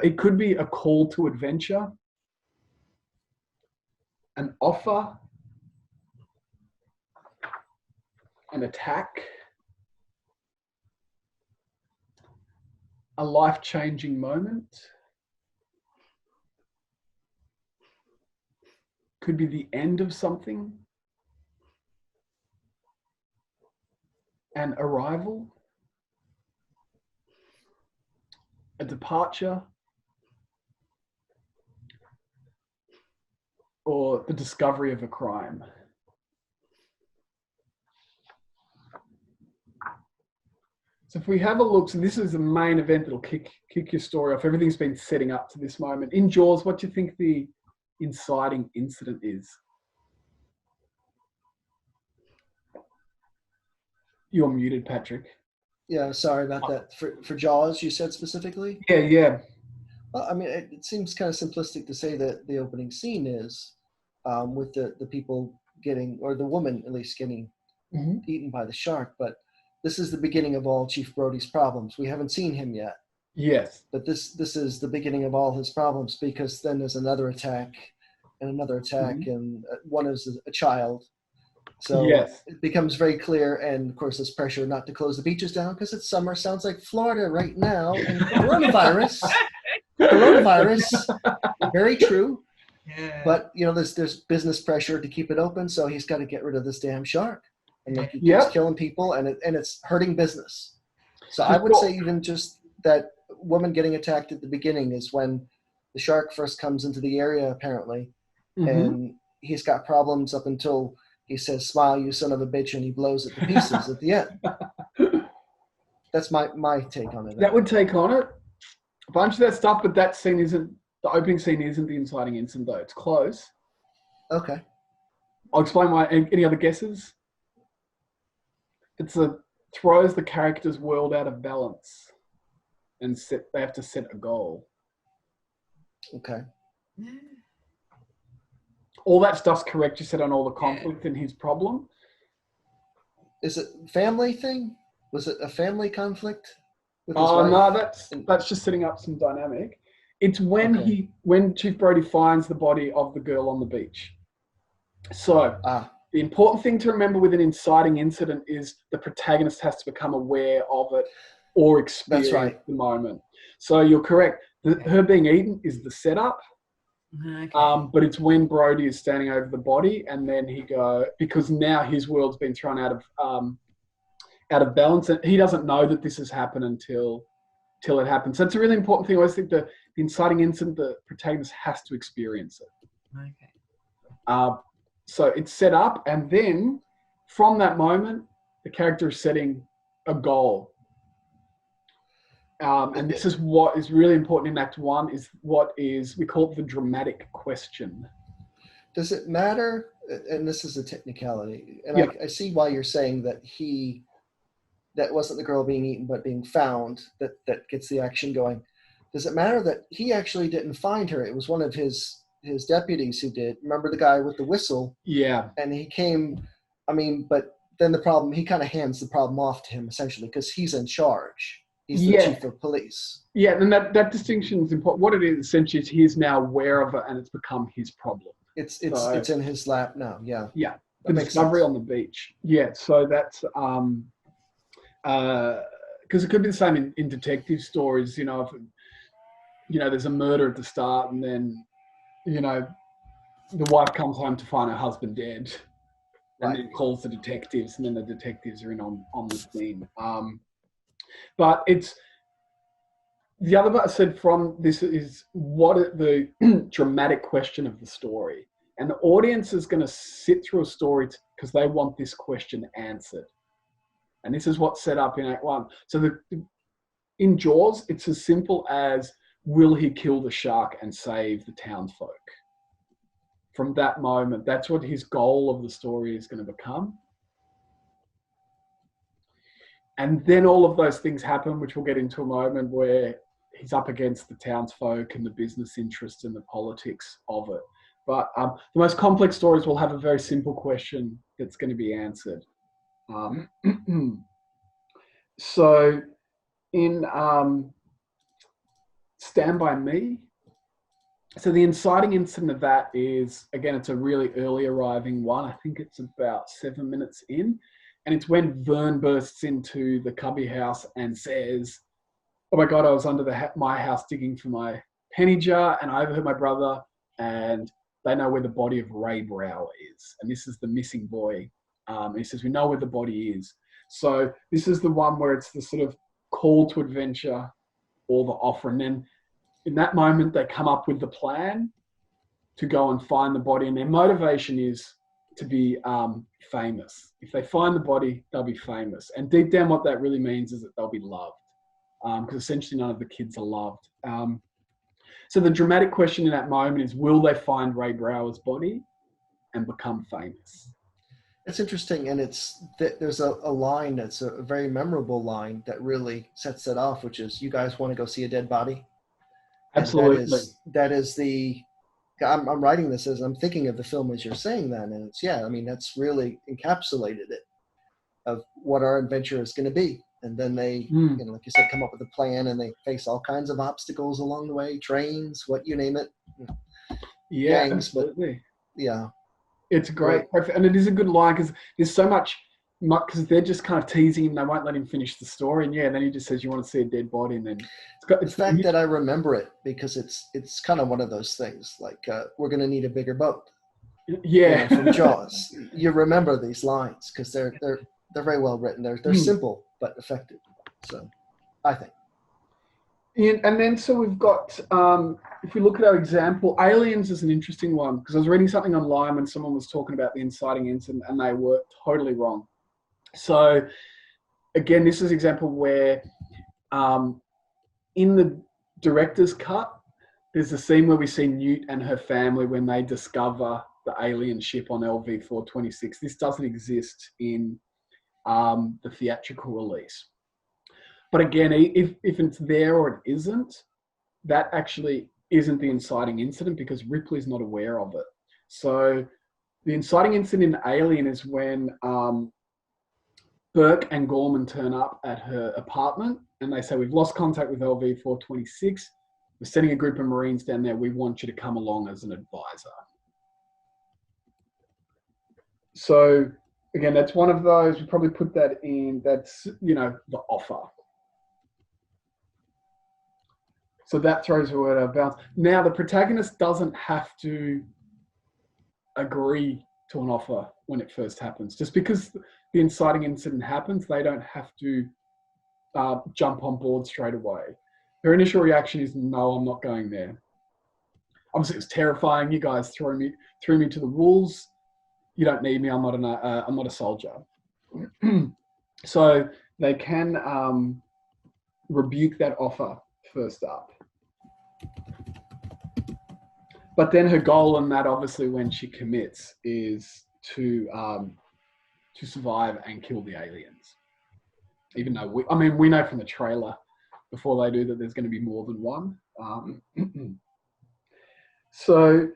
it could be a call to adventure, an offer, an attack, a life-changing moment, could be the end of something, an arrival, a departure, or the discovery of a crime. So if we have a look, so this is the main event that'll kick your story off. Everything's been setting up to this moment. In Jaws, what do you think the inciting incident is? You're muted, Patrick. Yeah, sorry about that. For Jaws, you said specifically? Yeah. Well, I mean, it seems kind of simplistic to say that the opening scene is with the people getting, or the woman at least getting eaten by the shark, but this is the beginning of all Chief Brody's problems. We haven't seen him yet. Yes. But this is the beginning of all his problems, because then there's another attack and another attack, and one is a child. So yes. It becomes very clear, and of course, there's pressure not to close the beaches down because it's summer. Sounds like Florida right now, and coronavirus. Very true. Yeah. But there's business pressure to keep it open, so he's got to get rid of this damn shark. and like he keeps Yep. killing people, and it's hurting business. So For I would sure. say even just that woman getting attacked at the beginning is when the shark first comes into the area, apparently, Mhm. and he's got problems up until he says, "Smile, you son of a bitch," and he blows it to pieces at the end. That's my take on it. That would take on it. A bunch of that stuff, but that scene isn't, the opening scene isn't the inciting incident, though. It's close. Okay. I'll explain why. Any other guesses? Throws the character's world out of balance, and they have to set a goal. Okay. All that stuff's correct. You said on all the conflict and his problem. Is it family thing? Was it a family conflict with his Oh wife? no, that's just setting up some dynamic. It's when Chief Brody finds the body of the girl on the beach. So the important thing to remember with an inciting incident is the protagonist has to become aware of it or experience the moment. So you're correct. Her being eaten is the setup. Okay. But it's when Brody is standing over the body, and then because now his world's been thrown out of balance, and he doesn't know that this has happened until it happens. So it's a really important thing. I always think the inciting incident, the protagonist has to experience it. Okay. So it's set up, and then from that moment, the character is setting a goal. And this is what is really important in Act 1, is we call it the dramatic question. Does it matter? And this is a technicality, and I see why you're saying that that wasn't the girl being eaten, but being found, that gets the action going. Does it matter that he actually didn't find her? It was one of his deputies who did. Remember the guy with the whistle? Yeah. And he came, but then he kind of hands the problem off to him, essentially, because he's in charge. He's the chief of police. Yeah, and that distinction is important. What it is, essentially, is he's now aware of it, and it's become his problem. It's in his lap now, yeah. Yeah, the discovery on the beach. Yeah, so that's... because it could be the same in detective stories, if there's a murder at the start, and then the wife comes home to find her husband dead, and then calls the detectives, and then the detectives are in on the scene. But it's the other part I said from this is what the dramatic question of the story, and the audience is going to sit through a story because they want this question answered. And this is what's set up in Act 1. So in Jaws, it's as simple as, will he kill the shark and save the townsfolk? From that moment, that's what his goal of the story is going to become. And then all of those things happen, which we'll get into a moment, where he's up against the townsfolk and the business interests and the politics of it. But the most complex stories will have a very simple question that's going to be answered. So in Stand By Me, so the inciting incident of that is, again, it's a really early arriving one. I think it's about 7 minutes in. And it's when Vern bursts into the cubby house and says, "Oh my God, I was under my house digging for my penny jar, and I overheard my brother, and they know where the body of Ray Brower is. And this is the missing boy." He says, "We know where the body is." So this is the one where it's the sort of call to adventure or the offer. And then in that moment, they come up with the plan to go and find the body. And their motivation is to be famous. If they find the body, they'll be famous. And deep down, what that really means is that they'll be loved, because essentially none of the kids are loved. So the dramatic question in that moment is, will they find Ray Brower's body and become famous? It's interesting, and there's a line that's a very memorable line that really sets it off, which is, "You guys want to go see a dead body?" Absolutely. And that is I'm writing this as I'm thinking of the film as you're saying that, and it's that's really encapsulated it of what our adventure is going to be. And then they, like you said, come up with a plan, and they face all kinds of obstacles along the way, trains, what you name it. Yeah, gangs, absolutely. But yeah. It's great. And it is a good line, because there's so much, because they're just kind of teasing him. They won't let him finish the story. And then he just says, "You want to see a dead body?" And then it's the fact that I remember it, because it's kind of one of those things like, we're going to need a bigger boat. Yeah. From Jaws. You remember these lines because they're very well written. They're simple but effective. So, I think. And then so we've got, if we look at our example, Aliens is an interesting one because I was reading something online when someone was talking about the inciting incident and they were totally wrong. So again, this is an example where in the director's cut, there's a scene where we see Newt and her family when they discover the alien ship on LV-426. This doesn't exist in the theatrical release. But again, if it's there or it isn't, that actually isn't the inciting incident because Ripley's not aware of it. So the inciting incident in Alien is when Burke and Gorman turn up at her apartment and they say, we've lost contact with LV-426. We're sending a group of Marines down there. We want you to come along as an advisor. So again, that's one of those. We probably put that in. That's, the offer. So that throws a word out of bounds. Now, the protagonist doesn't have to agree to an offer when it first happens. Just because the inciting incident happens, they don't have to jump on board straight away. Her initial reaction is, no, I'm not going there. Obviously, it was terrifying. You guys threw me to the wolves. You don't need me. I'm not a soldier. So they can rebuke that offer first up. But then her goal in that, obviously, when she commits, is to survive and kill the aliens. Even though we know from the trailer before they do that there's going to be more than one. So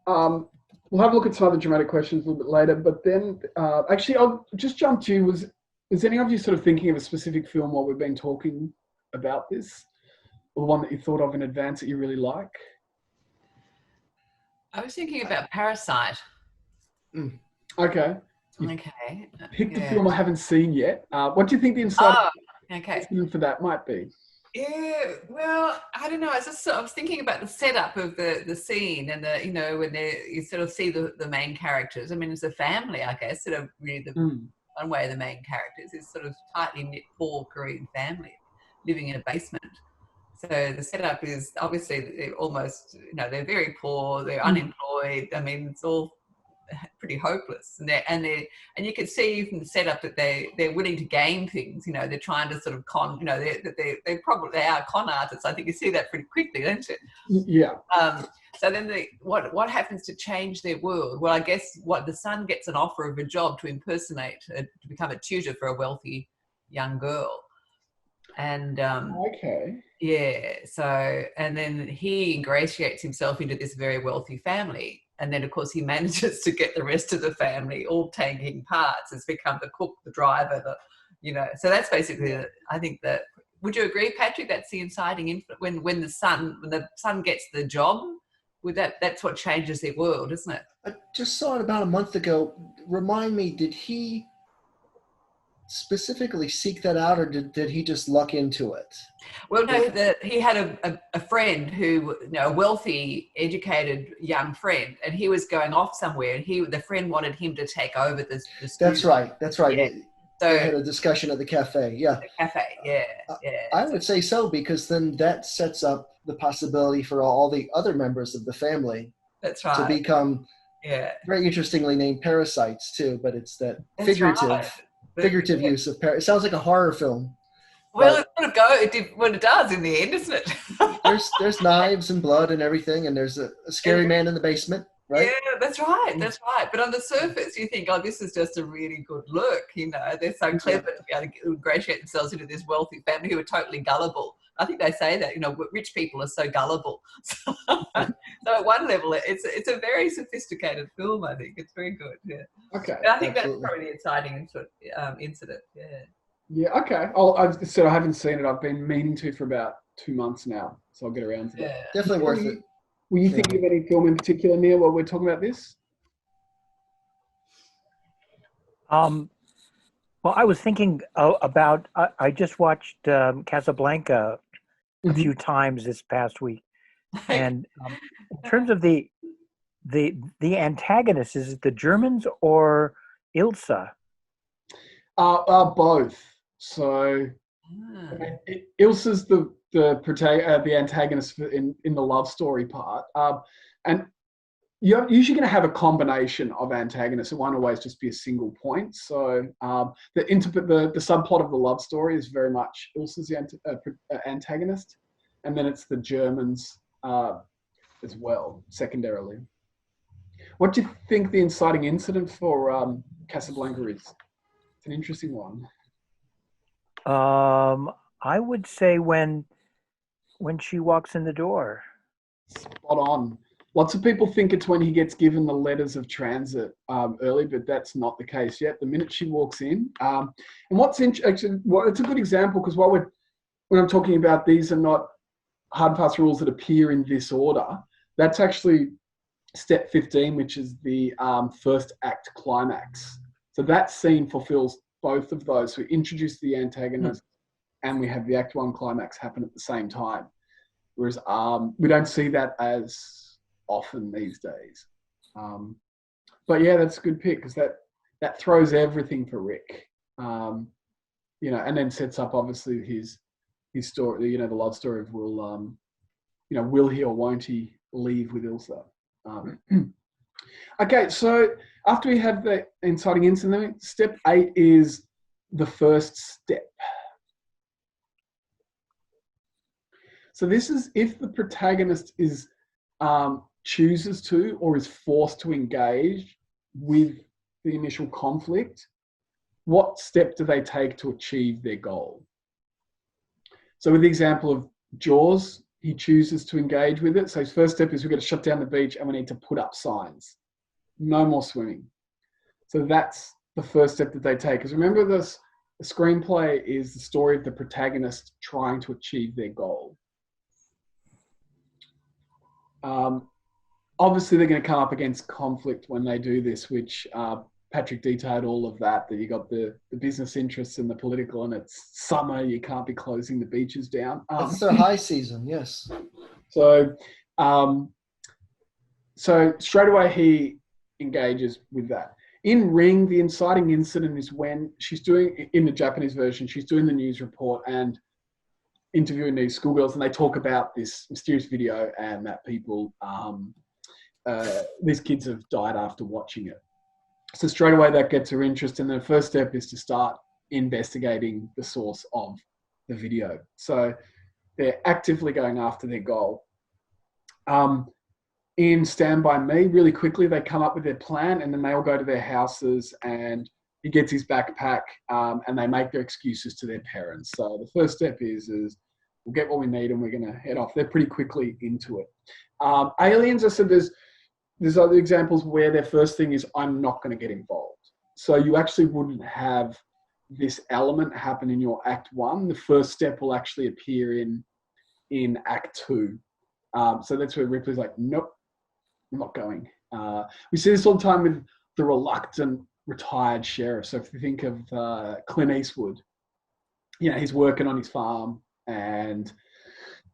we'll have a look at some other dramatic questions a little bit later. But then, actually, I'll just jump to is any of you sort of thinking of a specific film while we've been talking about this? Or one that you thought of in advance that you really like? I was thinking about Parasite. Okay. Okay. Picked a film I haven't seen yet. What do you think the inciting incident for that might be? Yeah, well, I don't know. I was thinking about the setup of the scene and when you sort of see the main characters. I mean, it's a family, I guess, sort of really one way of the main characters is sort of tightly knit, poor Korean family living in a basement. So the setup is obviously they're almost, they're very poor, they're unemployed. I mean, it's all pretty hopeless, and you can see from the setup that they're willing to game things. They're trying to sort of con. They probably are con artists. I think you see that pretty quickly, don't you? Yeah. So then what happens to change their world? Well, I guess the son gets an offer of a job to to become a tutor for a wealthy young girl. And okay. Yeah, so and then he ingratiates himself into this very wealthy family, and then of course he manages to get the rest of the family all taking parts. It's become the cook, the driver, So that's basically, I think that. Would you agree, Patrick? That's the inciting incident when the son gets the job. That's what changes their world, isn't it? I just saw it about a month ago. Remind me, did he specifically seek that out, or did he just luck into it? Well, no, he had a friend who, a wealthy, educated young friend, and he was going off somewhere, and the friend wanted him to take over this. That's right. Yeah. So they had a discussion at the cafe. Yeah. The cafe. Yeah. I would say so, because then that sets up the possibility for all the other members of the family. That's right. To become very interestingly named parasites too, but it's that figurative use of it sounds like a horror film. Well, it sort of it does in the end, isn't it? there's knives and blood and everything, and there's a scary man in the basement, right? Yeah, that's right. But on the surface, you think, oh, this is just a really good look. They're so clever to be able to ingratiate themselves into this wealthy family who are totally gullible. I think they say that, rich people are so gullible. So at one level, it's a very sophisticated film, I think. It's very good, yeah. Okay. And I think that's probably the inciting incident, yeah. Yeah, okay. I haven't seen it. I've been meaning to for about 2 months now, so I'll get around to that. Definitely worth it. Were you thinking of any film in particular, Neil, while we're talking about this? Well, I was thinking about, I just watched Casablanca a few times this past week. And in terms of the the antagonist, is it the Germans or Ilsa? Both. So Ilsa's the antagonist in the love story part, and you're usually going to have a combination of antagonists. It won't always just be a single point. So the subplot of the love story is very much Ilsa's the antagonist, and then it's the Germans as well, secondarily. What do you think the inciting incident for Casablanca is? It's an interesting one. I would say when she walks in the door. Spot on. Lots of people think it's when he gets given the letters of transit early, but that's not the case yet. The minute she walks in, and what's interesting, it's a good example because when I'm talking about these are not hard and fast rules that appear in this order. That's actually step 15, which is the first act climax. So that scene fulfills both of those. So we introduce the antagonist and we have the act 1 climax happen at the same time. Whereas we don't see that as often these days. But yeah, that's a good pick because that throws everything for Rick. And then sets up obviously his story, the love story of will he or won't he leave with Ilsa? Okay, so after we have the inciting incident, step 8 is the first step. So this is if the protagonist is chooses to or is forced to engage with the initial conflict, what step do they take to achieve their goal? So with the example of Jaws, he chooses to engage with it. So his first step is we've got to shut down the beach and we need to put up signs. No more swimming. So that's the first step that they take. Because remember this, the screenplay is the story of the protagonist trying to achieve their goal. Obviously, they're going to come up against conflict when they do this, which Patrick detailed all of that you got the business interests and the political, and it's summer, you can't be closing the beaches down. It's the high season, yes. So straight away he engages with that. In Ring, the inciting incident is when she's doing, in the Japanese version, she's doing the news report and interviewing these schoolgirls, and they talk about this mysterious video and that people, these kids have died after watching it. So straight away that gets her interest, and the first step is to start investigating the source of the video. So they're actively going after their goal. In Stand By Me, really quickly, they come up with their plan, and then they all go to their houses, and he gets his backpack, and they make their excuses to their parents. So the first step is we'll get what we need, and we're going to head off. They're pretty quickly into it. Aliens, I said there's other examples where their first thing is, I'm not going to get involved. So you actually wouldn't have this element happen in your act 1. The first step will actually appear in act 2. So that's where Ripley's like, nope, I'm not going. We see this all the time with the reluctant retired sheriff. So if you think of Clint Eastwood, he's working on his farm and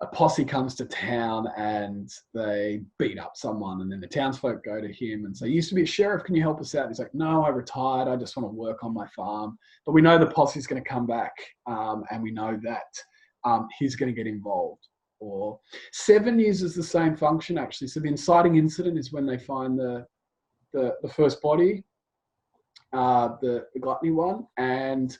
a posse comes to town and they beat up someone, and then the townsfolk go to him and say, you used to be a sheriff, can you help us out? And he's like, no, I retired, I just want to work on my farm. But we know the posse's going to come back, and we know that he's going to get involved. Or 7 uses the same function, actually. So the inciting incident is when they find the first body, the gluttony one, and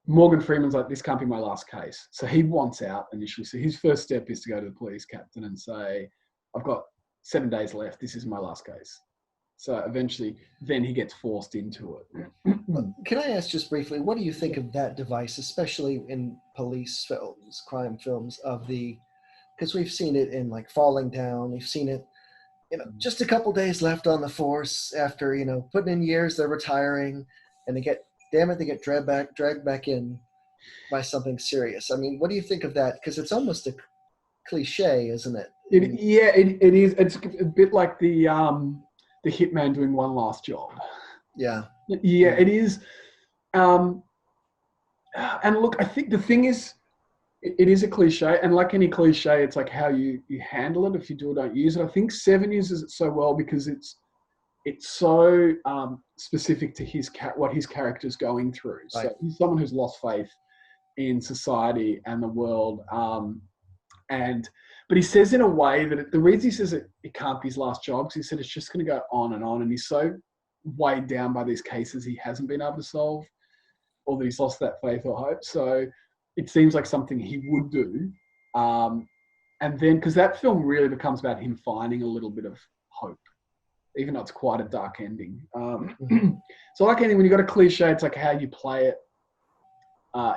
Morgan Freeman's like, this can't be my last case. So he wants out initially. So his first step is to go to the police captain and say, I've got 7 days left. This is my last case. So eventually, then he gets forced into it. Can I ask just briefly, what do you think of that device, especially in police films, crime films, because we've seen it in like Falling Down. We've seen it, just a couple days left on the force after, putting in years, they're retiring, and they get dragged back in by something serious. I mean, what do you think of that? Because it's almost a cliche, isn't it? It is. It's a bit like the hitman doing one last job. Yeah, it is. And look, I think the thing is, It is a cliche, and like any cliche, it's like how you handle it. If you do or don't use it, I think Seven uses it so well because it's so specific to what his character's going through. Right. So he's someone who's lost faith in society and the world, but he says in a way that the reason he says it can't be his last job, because he said it's just going to go on, and he's so weighed down by these cases he hasn't been able to solve, or that he's lost that faith or hope. So it seems like something he would do. And then, because that film really becomes about him finding a little bit of hope, even though it's quite a dark ending. So like anything, when you've got a cliche, it's like how you play it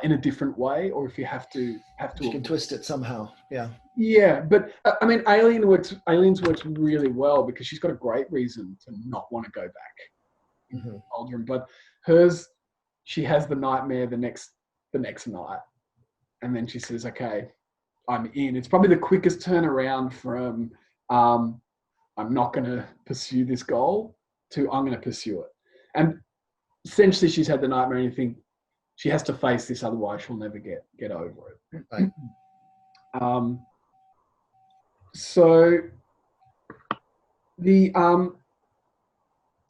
in a different way, or if you have to. You can twist it somehow. Yeah. Yeah, but I mean, Aliens works really well because she's got a great reason to not want to go back in the Cauldron. But hers, she has the nightmare the next night, and then she says, "Okay, I'm in." It's probably the quickest turnaround from I'm not going to pursue this goal to I'm going to pursue it. And essentially, she's had the nightmare, and you think she has to face this, otherwise she'll never get over it. Right. So the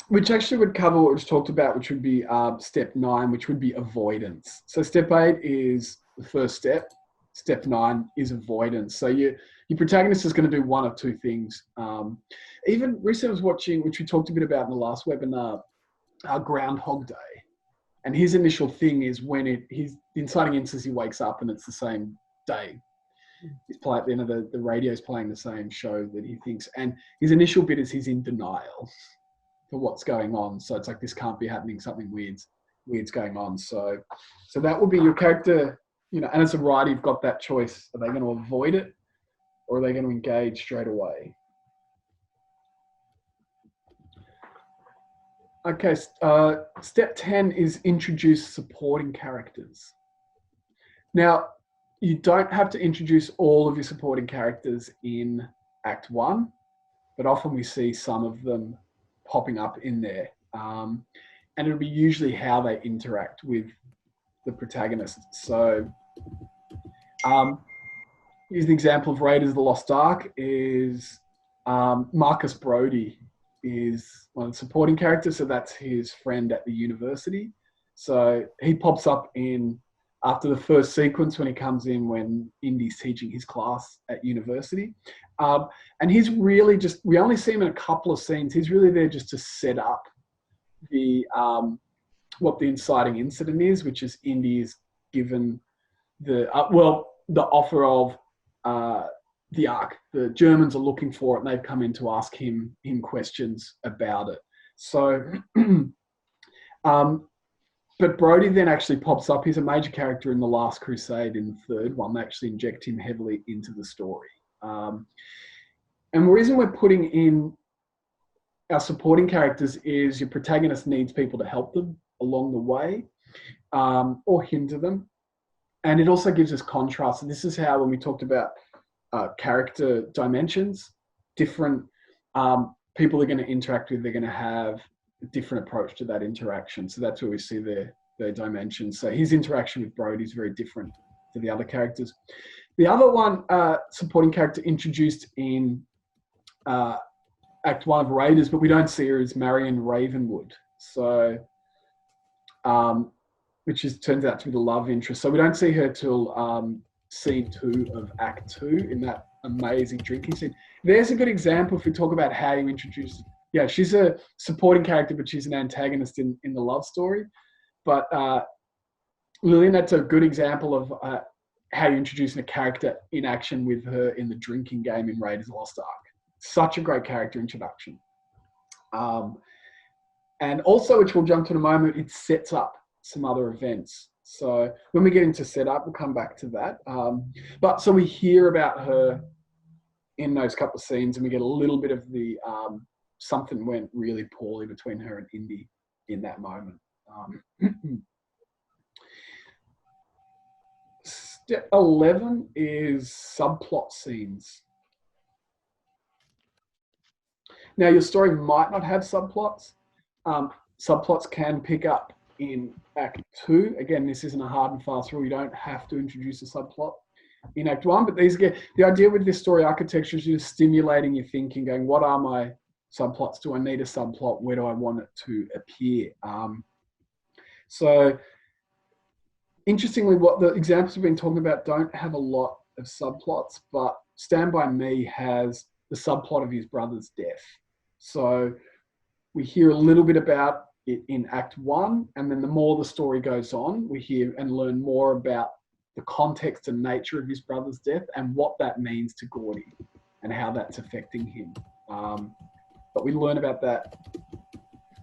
which actually would cover what we just talked about, which would be step 9, which would be avoidance. So step 8 is the first step. Step 9 is avoidance. So your protagonist is going to do one of two things. Even recently I was watching, which we talked a bit about in the last webinar, Groundhog Day. And his initial thing is when the inciting incident, he wakes up and it's the same day. He's playing at the end of the radio's playing the same show that he thinks. And his initial bit is he's in denial for what's going on. So it's like, this can't be happening. Something weird's going on. So that would be your character, and as a writer, you've got that choice. Are they going to avoid it or are they going to engage straight away? Okay, step 10 is introduce supporting characters. Now, you don't have to introduce all of your supporting characters in Act 1, but often we see some of them popping up in there. And it'll be usually how they interact with the protagonist. So, here's an example of Raiders of the Lost Ark is Marcus Brody is one of the supporting characters. So that's his friend at the university. So he pops up after the first sequence when he comes in when Indy's teaching his class at university. And he's really we only see him in a couple of scenes. He's really there just to set up what the inciting incident is, which is Indy is given the offer of the Ark. The Germans are looking for it and they've come in to ask him questions about it. So, but Brody then actually pops up. He's a major character in The Last Crusade in the third one. They actually inject him heavily into the story. And the reason we're putting in our supporting characters is your protagonist needs people to help them along the way or hinder them. And it also gives us contrast. And this is how, when we talked about character dimensions, different people they're going to interact with, they're going to have a different approach to that interaction. So that's where we see their dimensions. So his interaction with Brody is very different to the other characters. The other one, supporting character introduced in Act 1 of Raiders, but we don't see her, is Marion Ravenwood. So, which turns out to be the love interest. So we don't see her till scene 2 of Act 2 in that amazing drinking scene. There's a good example if we talk about how you introduce. Yeah, she's a supporting character, but she's an antagonist in the love story. But Lillian, that's a good example of how you're introducing a character in action with her in the drinking game in Raiders of the Lost Ark. Such a great character introduction. And also, which we'll jump to in a moment, it sets up some other events. So when we get into setup, we'll come back to that. But so we hear about her in those couple of scenes, and we get a little bit of the something went really poorly between her and Indy in that moment. Step 11 is subplot scenes. Now, your story might not have subplots. Subplots can pick up in Act 2. Again, this isn't a hard and fast rule. You don't have to introduce a subplot in Act 1. But the idea with this story architecture is just stimulating your thinking, going, what are my subplots? Do I need a subplot? Where do I want it to appear? So interestingly, what the examples we've been talking about don't have a lot of subplots, but Stand By Me has the subplot of his brother's death. So we hear a little bit about it in Act 1, and then the more the story goes on, we hear and learn more about the context and nature of his brother's death and what that means to Gordy and how that's affecting him. But we learn about that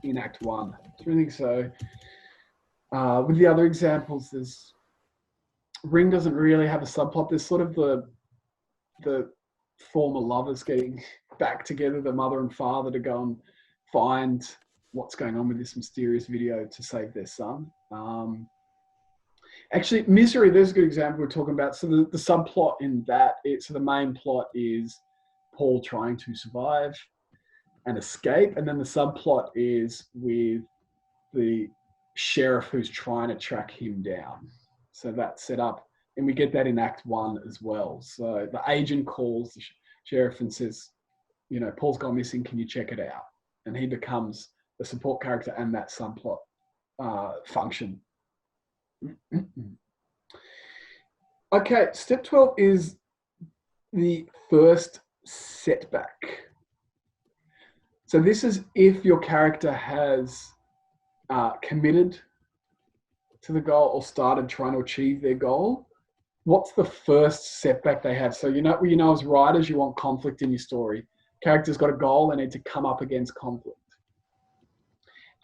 in Act 1. So I think so. With the other examples, Ring doesn't really have a subplot. There's sort of the former lovers getting back together, the mother and father, to go and find what's going on with this mysterious video to save their son. Actually, Misery, there's a good example we're talking about. So the subplot in that, so the main plot is Paul trying to survive and escape. And then the subplot is with the sheriff who's trying to track him down. So that's set up. And we get that in Act 1 as well. So the agent calls the sheriff and says, you know, Paul's gone missing, can you check it out? And he becomes the support character and that subplot function. Okay, step 12 is the first setback. So this is if your character has committed to the goal or started trying to achieve their goal. What's the first setback they have? So you know as writers, you want conflict in your story. Character's got a goal, they need to come up against conflict.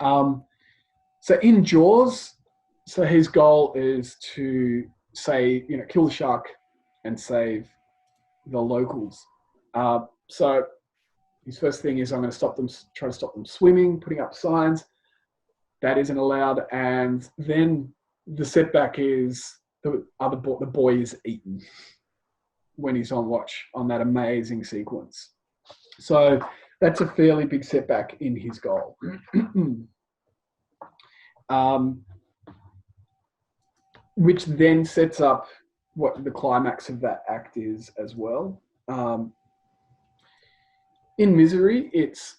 So in Jaws, so his goal is to kill the shark and save the locals. So his first thing is, I'm going to try to stop them swimming, putting up signs. That isn't allowed. And then the setback is the boy is eaten when he's on watch on that amazing sequence. So that's a fairly big setback in his goal. Which then sets up what the climax of that act is as well. In Misery, it's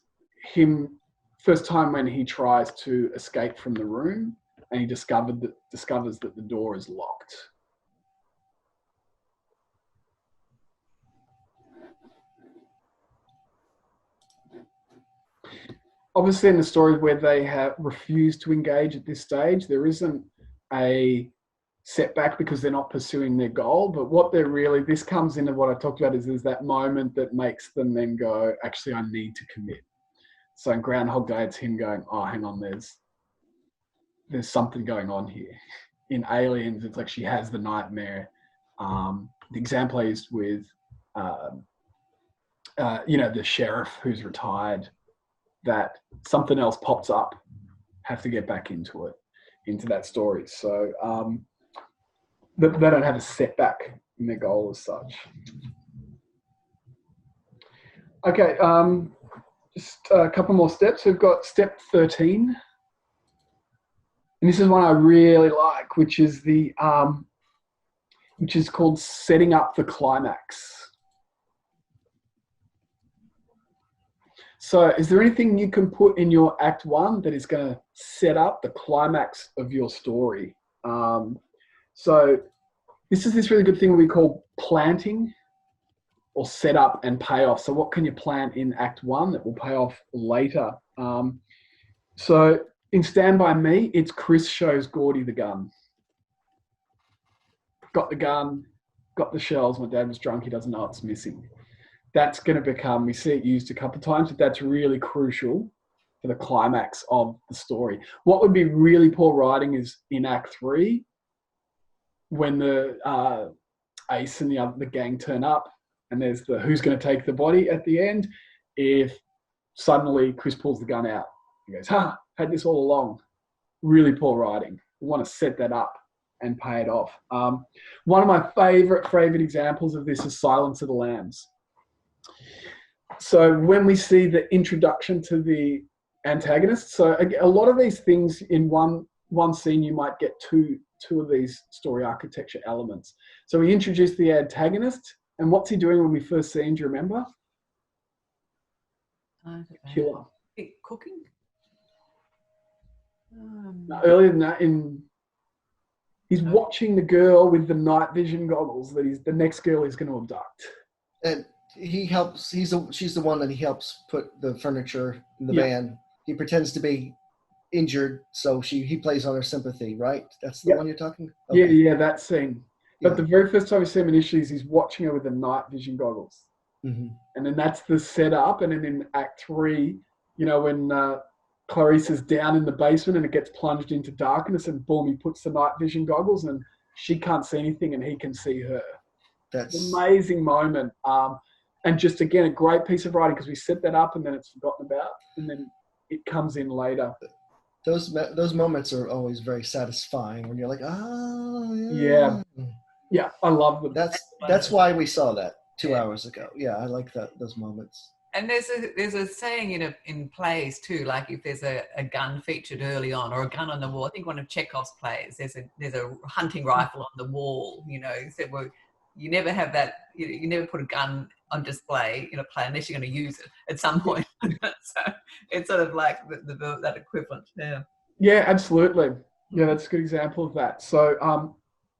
him first time when he tries to escape from the room and he discovers that the door is locked. Obviously, in the stories where they have refused to engage at this stage, there isn't a setback because they're not pursuing their goal. But what this comes into what I talked about is that moment that makes them then go, actually, I need to commit. So in Groundhog Day, it's him going, oh, hang on, there's something going on here. In Aliens, it's like she has the nightmare. The example I used with, the sheriff who's retired, that something else pops up, have to get back into that story. So they don't have a setback in their goal as such. Okay, just a couple more steps. We've got step 13. And this is one I really like, which is called setting up the climax. So is there anything you can put in your Act 1 that is going to set up the climax of your story? So this is this really good thing we call planting or set up and payoff. So what can you plant in Act 1 that will pay off later? So in Stand By Me, it's Chris shows Gordy the gun. Got the gun, got the shells. My dad was drunk. He doesn't know it's missing. That's going to become, we see it used a couple of times, but that's really crucial for the climax of the story. What would be really poor writing is in Act 3, when the Ace and the gang turn up and there's the who's going to take the body at the end, if suddenly Chris pulls the gun out. He goes, had this all along. Really poor writing. We want to set that up and pay it off. One of my favorite examples of this is Silence of the Lambs. So when we see the introduction to the antagonist, so a lot of these things in one scene, you might get two two of these story architecture elements. So we introduced the antagonist, and what's he doing when we first see him? Do you remember? Killer. Cooking? No, earlier than that, he's watching the girl with the night vision goggles that the next girl he's going to abduct. And he helps. She's the one that he helps put the furniture in the van. He pretends to be injured, so he plays on her sympathy, right? That's the one you're talking. Okay. Yeah, that scene. But the very first time we see him initially is he's watching her with the night vision goggles. Mm-hmm. And then that's the setup. And then in Act 3, when Clarice is down in the basement and it gets plunged into darkness, and boom, he puts the night vision goggles and she can't see anything and he can see her. That's an amazing moment. And just, again, a great piece of writing because we set that up and then it's forgotten about and then it comes in later. Those moments are always very satisfying when you're like, yeah, I love them. That's why we saw that 2 hours ago. Yeah, I like those moments. And there's a saying in plays too, like if there's a gun featured early on or a gun on the wall. I think one of Chekhov's plays, there's a hunting rifle on the wall. So you never have that. You never put a gun on display in a play unless you're going to use it at some point. So it's sort of like that equivalent. Yeah. Yeah, absolutely. Yeah, that's a good example of that. So,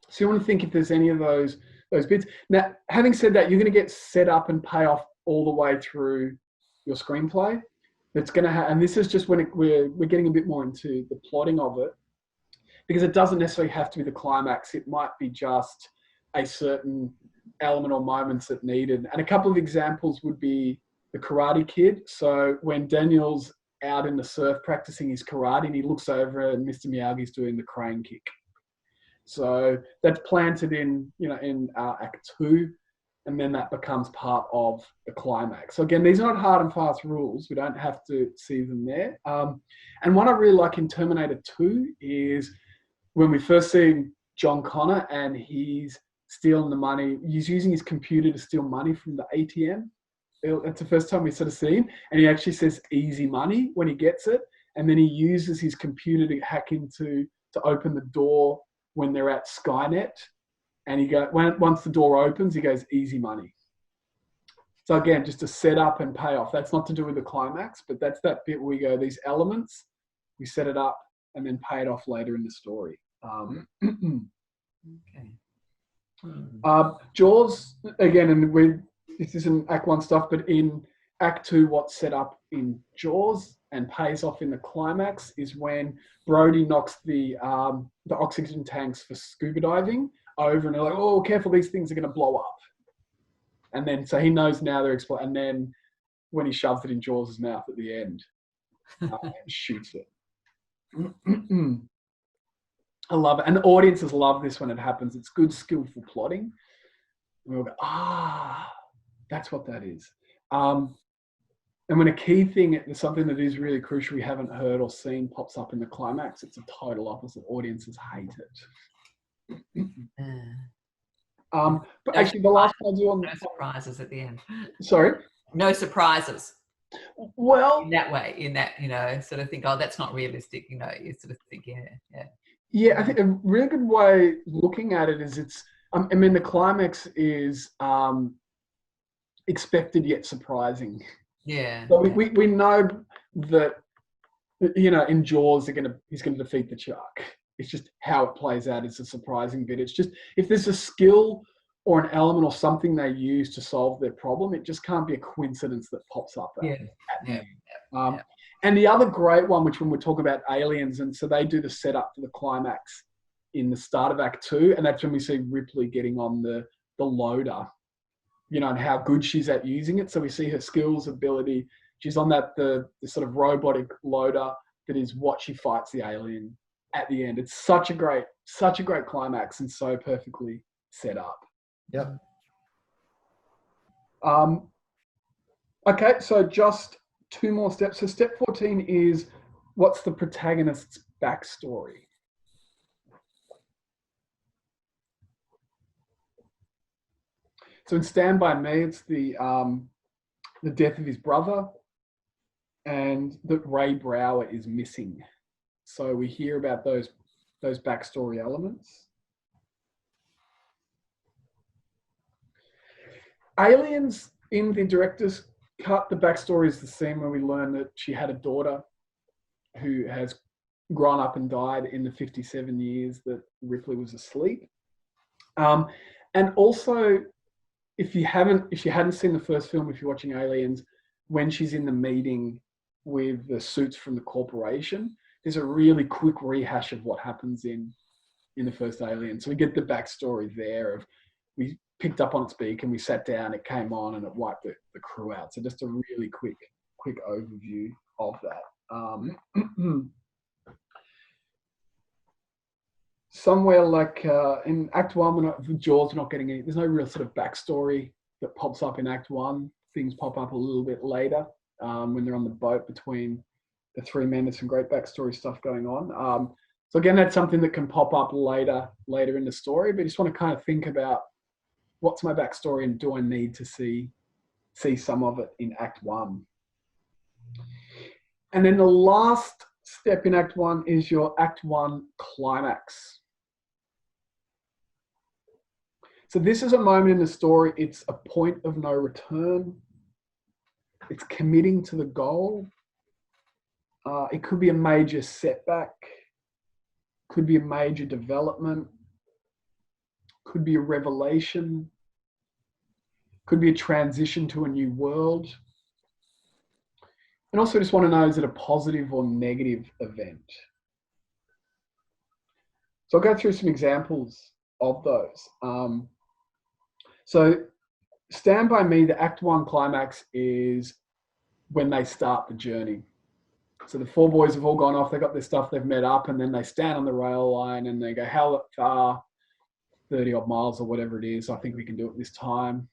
so you want to think if there's any of those bits. Now, having said that, you're going to get set up and pay off all the way through your screenplay. That's going to and this is just when we're getting a bit more into the plotting of it, because it doesn't necessarily have to be the climax. It might be just a certain element or moments that needed. And a couple of examples would be the Karate Kid. So when Daniel's out in the surf practicing his karate and he looks over and Mr. Miyagi's doing the crane kick. So that's planted in Act 2, and then that becomes part of the climax. So again, these are not hard and fast rules. We don't have to see them there. And what I really like in Terminator 2 is when we first see John Connor and he's stealing the money. He's using his computer to steal money from the ATM. That's the first time we sort of see him. And he actually says easy money when he gets it. And then he uses his computer to hack into to open the door when they're at Skynet. And once the door opens, he goes easy money. So again, just a setup and payoff. That's not to do with the climax, but that's that bit where we go, these elements, we set it up and then pay it off later in the story. Okay. Jaws, again, and this isn't Act 1 stuff, but in Act 2, what's set up in Jaws and pays off in the climax is when Brody knocks the oxygen tanks for scuba diving over, and they're like, oh, careful, these things are going to blow up. And then, so he knows now they're exploding. And then when he shoves it in Jaws' mouth at the end, and shoots it. I love it. And the audiences love this when it happens. It's good, skillful plotting. And we'll go, that's what that is. And when a key thing, something that is really crucial we haven't heard or seen pops up in the climax, it's a total opposite. Audiences hate it. But actually, the last one I do on no surprises at the end. Sorry? No surprises. Well, in that, sort of think, oh, that's not realistic. You sort of think, yeah. Yeah, I think a really good way looking at it is the climax is expected yet surprising. Yeah. So we know that, in Jaws, he's going to defeat the shark. It's just how it plays out is a surprising bit. It's just, if there's a skill or an element or something they use to solve their problem, it just can't be a coincidence that pops up. And the other great one, which when we're talking about aliens, and so they do the setup for the climax in the start of Act 2, and that's when we see Ripley getting on the loader, and how good she's at using it. So we see her skills, ability. She's on the sort of robotic loader that is what she fights the alien at the end. It's such a great climax and so perfectly set up. Yep. Okay, so just 2 more steps. So step 14 is, what's the protagonist's backstory? So in Stand By Me, it's the death of his brother, and that Ray Brower is missing. So we hear about those those backstory elements. Aliens, in the director's cut, the backstory is the scene where we learn that she had a daughter who has grown up and died in the 57 years that Ripley was asleep. And also, if you hadn't seen the first film, if you're watching Aliens, when she's in the meeting with the suits from the corporation, there's a really quick rehash of what happens in the first Alien. So we get the backstory there of, we picked up on its beak and we sat down, it came on and it wiped the crew out. So just a really quick overview of that. Somewhere like in Act 1, the Jaws, we're not getting any, there's no real sort of backstory that pops up in Act 1. Things pop up a little bit later when they're on the boat between the three men. There's some great backstory stuff going on. So again, that's something that can pop up later in the story, but you just want to kind of think about, what's my backstory and do I need to see some of it in Act 1? And then the last step in Act 1 is your Act 1 climax. So this is a moment in the story, it's a point of no return. It's committing to the goal. It could be a major setback, could be a major development, could be a revelation, could be a transition to a new world. And also just want to know, is it a positive or negative event? So I'll go through some examples of those. So Stand By Me, the Act 1 climax is when they start the journey. So the four boys have all gone off, they've got their stuff, they've met up, and then they stand on the rail line and they go, how far? 30 odd miles or whatever it is. I think we can do it this time.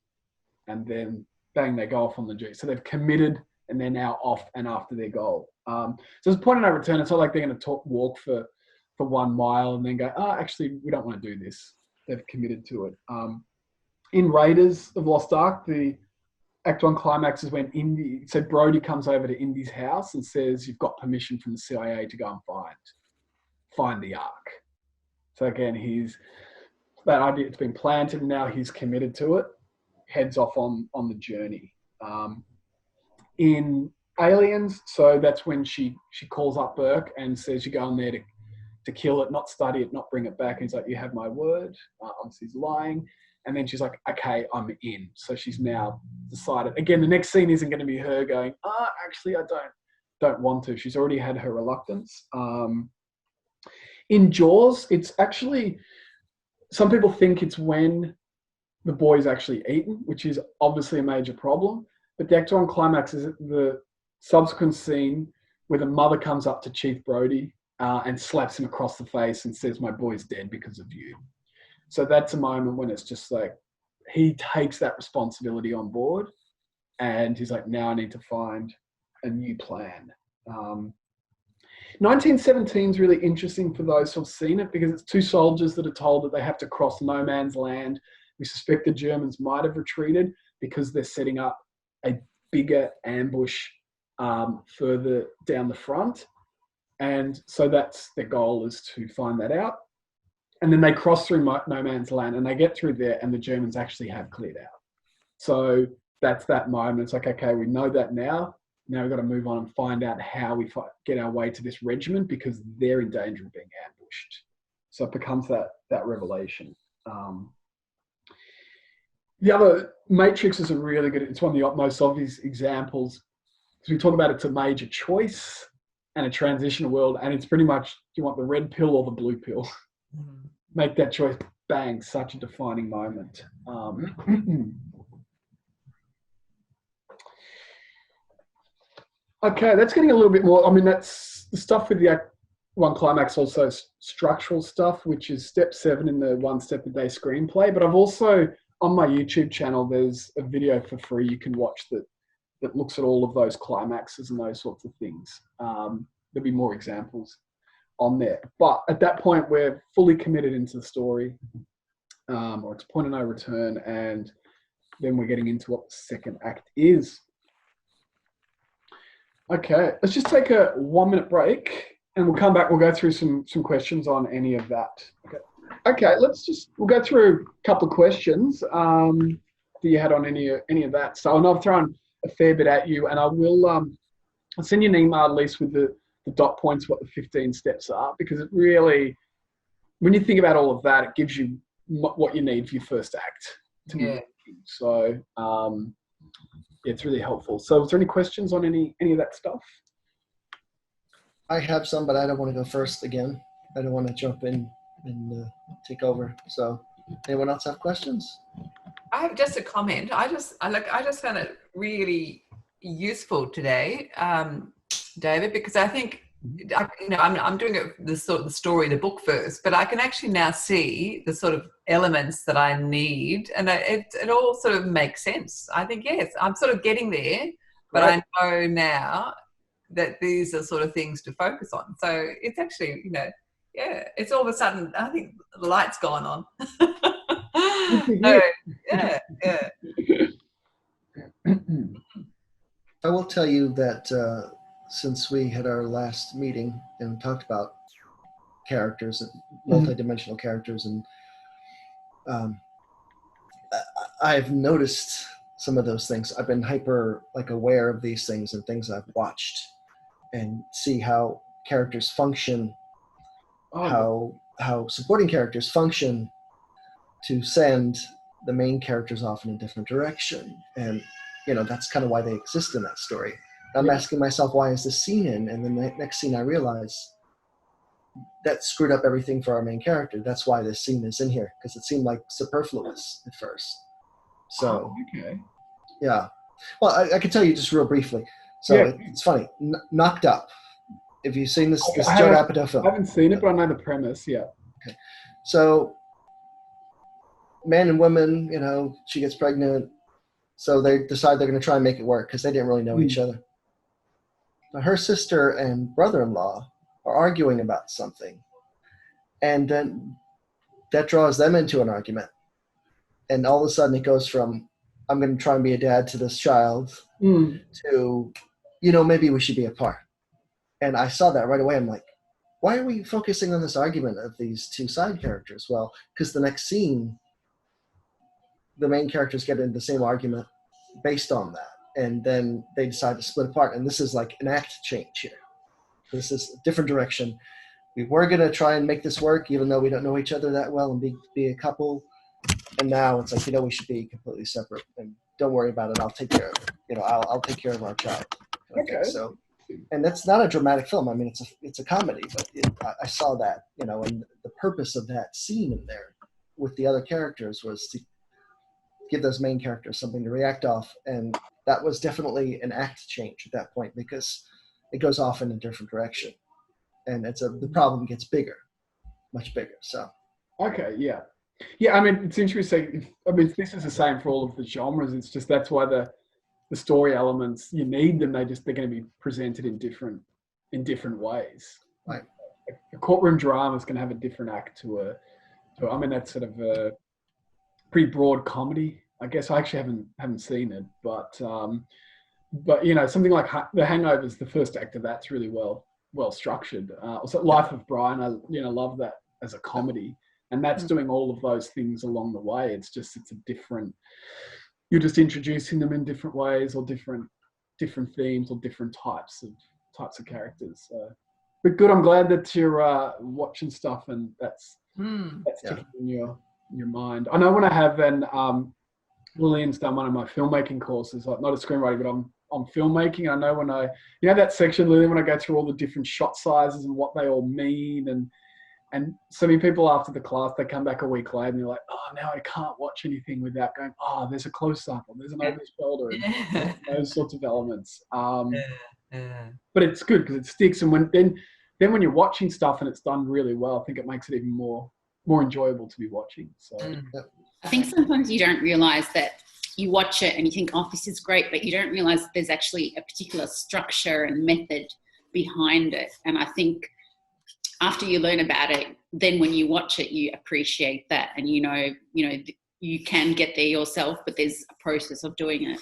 And then bang, they go off on the journey. So they've committed and they're now off and after their goal. So there's a point of no return. It's not like they're going to walk for 1 mile and then go, actually, we don't want to do this. They've committed to it. In Raiders of Lost Ark, the Act 1 climax is when so Brody comes over to Indy's house and says, you've got permission from the CIA to go and find the Ark. So again, that idea, it's been planted and now he's committed to it, heads off on the journey. In Aliens, so that's when she calls up Burke and says, you go in there to kill it, not study it, not bring it back. And he's like, you have my word. Obviously he's lying. And then she's like, okay, I'm in. So she's now decided. Again, the next scene isn't going to be her going, actually, I don't want to. She's already had her reluctance. In Jaws, it's actually, some people think it's when the boy's actually eaten, which is obviously a major problem. But the Act 1 climax is the subsequent scene where the mother comes up to Chief Brody and slaps him across the face and says, my boy's dead because of you. So that's a moment when it's just like, he takes that responsibility on board and he's like, now I need to find a new plan. 1917 is really interesting for those who've seen it because it's two soldiers that are told that they have to cross no man's land. We suspect the Germans might have retreated because they're setting up a bigger ambush further down the front. And so that's their goal, is to find that out. And then they cross through no man's land and they get through there and the Germans actually have cleared out. So that's that moment. It's like, okay, we know that now. Now we've got to move on and find out how we get our way to this regiment because they're in danger of being ambushed. So it becomes that revelation. The other, Matrix is a really good, it's one of the most obvious examples. So we talk about it's a major choice and a transitional world, and it's pretty much, do you want the red pill or the blue pill? Mm-hmm. Make that choice, bang, such a defining moment. Okay, that's getting a little bit more, I mean, that's the stuff with the Act 1 climax, also structural stuff, which is step 7 in the One Step-A-Day Screenplay. But I've also, on my YouTube channel, there's a video for free you can watch that looks at all of those climaxes and those sorts of things. There'll be more examples on there. But at that point, we're fully committed into the story, or it's point of no return, and then we're getting into what the second act is. Okay, let's just take a 1 minute break And we'll come back. We'll go through some questions on any of that. Okay. We'll go through a couple of questions that you had on any of that. So, and I've thrown a fair bit at you, and I will I'll send you an email at least with the dot points, what the 15 steps are, because it really, when you think about all of that, it gives you what you need for your first act. So, it's really helpful. So, is there any questions on any of that stuff? I have some, but I don't want to go first again. I don't want to jump in and take over. So, anyone else have questions? I have just a comment. I just found it really useful today, David, because I think I'm doing the story, the book first, but I can actually now see the sort of elements that I need, and it all sort of makes sense. I think yes, I'm sort of getting there, but I know now that these are sort of things to focus on. So it's actually, it's all of a sudden, I think the light's gone on. Yeah. I will tell you that since we had our last meeting and talked about characters, multidimensional characters, and I've noticed some of those things. I've been hyper aware of these things and things I've watched, and see how characters function, how supporting characters function to send the main characters off in a different direction. And, that's kind of why they exist in that story. I'm asking myself, why is this scene in? And then the next scene I realize that screwed up everything for our main character. That's why this scene is in here, because it seemed like superfluous at first. So, yeah. Well, I could tell you just real briefly. So it's funny. Knocked Up. Have you seen this Judd Apatow film? I haven't seen it, but I know the premise. Yeah. Okay. So, man and woman, she gets pregnant, so they decide they're going to try and make it work because they didn't really know each other. Now, her sister and brother-in-law are arguing about something, and then that draws them into an argument. And all of a sudden, it goes from I'm going to try and be a dad to this child to, maybe we should be apart. And I saw that right away. I'm like, why are we focusing on this argument of these two side characters? Well, because the next scene, the main characters get into the same argument based on that. And then they decide to split apart. And this is like an act change here. This is a different direction. We were going to try and make this work, even though we don't know each other that well, and be a couple. And now it's like, we should be completely separate. And don't worry about it. I'll take care of it. I'll take care of our child. Okay. So, and that's not a dramatic film. I mean, it's a comedy, but I saw that, and the purpose of that scene in there with the other characters was to give those main characters something to react off. And that was definitely an act change at that point, because it goes off in a different direction. And the problem gets bigger, much bigger. So. Okay. Yeah. Yeah. I mean, it's interesting. I mean, this is the same for all of the genres. It's just, that's why the story elements, you need them. They're going to be presented in different ways. Right. A courtroom drama is going to have a different act to I mean, that's sort of a pretty broad comedy. I guess I actually haven't seen it, but something like The Hangover's the first act of that's really well structured. Also, Life of Brian, I love that as a comedy, and that's doing all of those things along the way. It's a different. You're just introducing them in different ways, or different themes, or different types of characters. But good. I'm glad that you're watching stuff, and that's sticking in your mind. I know when I have Lillian's done one of my filmmaking courses, like not a screenwriting, but on filmmaking. I know when that section, Lillian, when I go through all the different shot sizes and what they all mean, and so many people after the class, they come back a week later and they're like, oh, now I can't watch anything without going, oh, there's a close-up, or there's an over his shoulder, and those sorts of elements. But it's good because it sticks. And then when you're watching stuff and it's done really well, I think it makes it even more enjoyable to be watching. So I think sometimes you don't realize that you watch it and you think, oh, this is great, but you don't realize that there's actually a particular structure and method behind it. And I think after you learn about it, then when you watch it, you appreciate that, and you can get there yourself, but there's a process of doing it.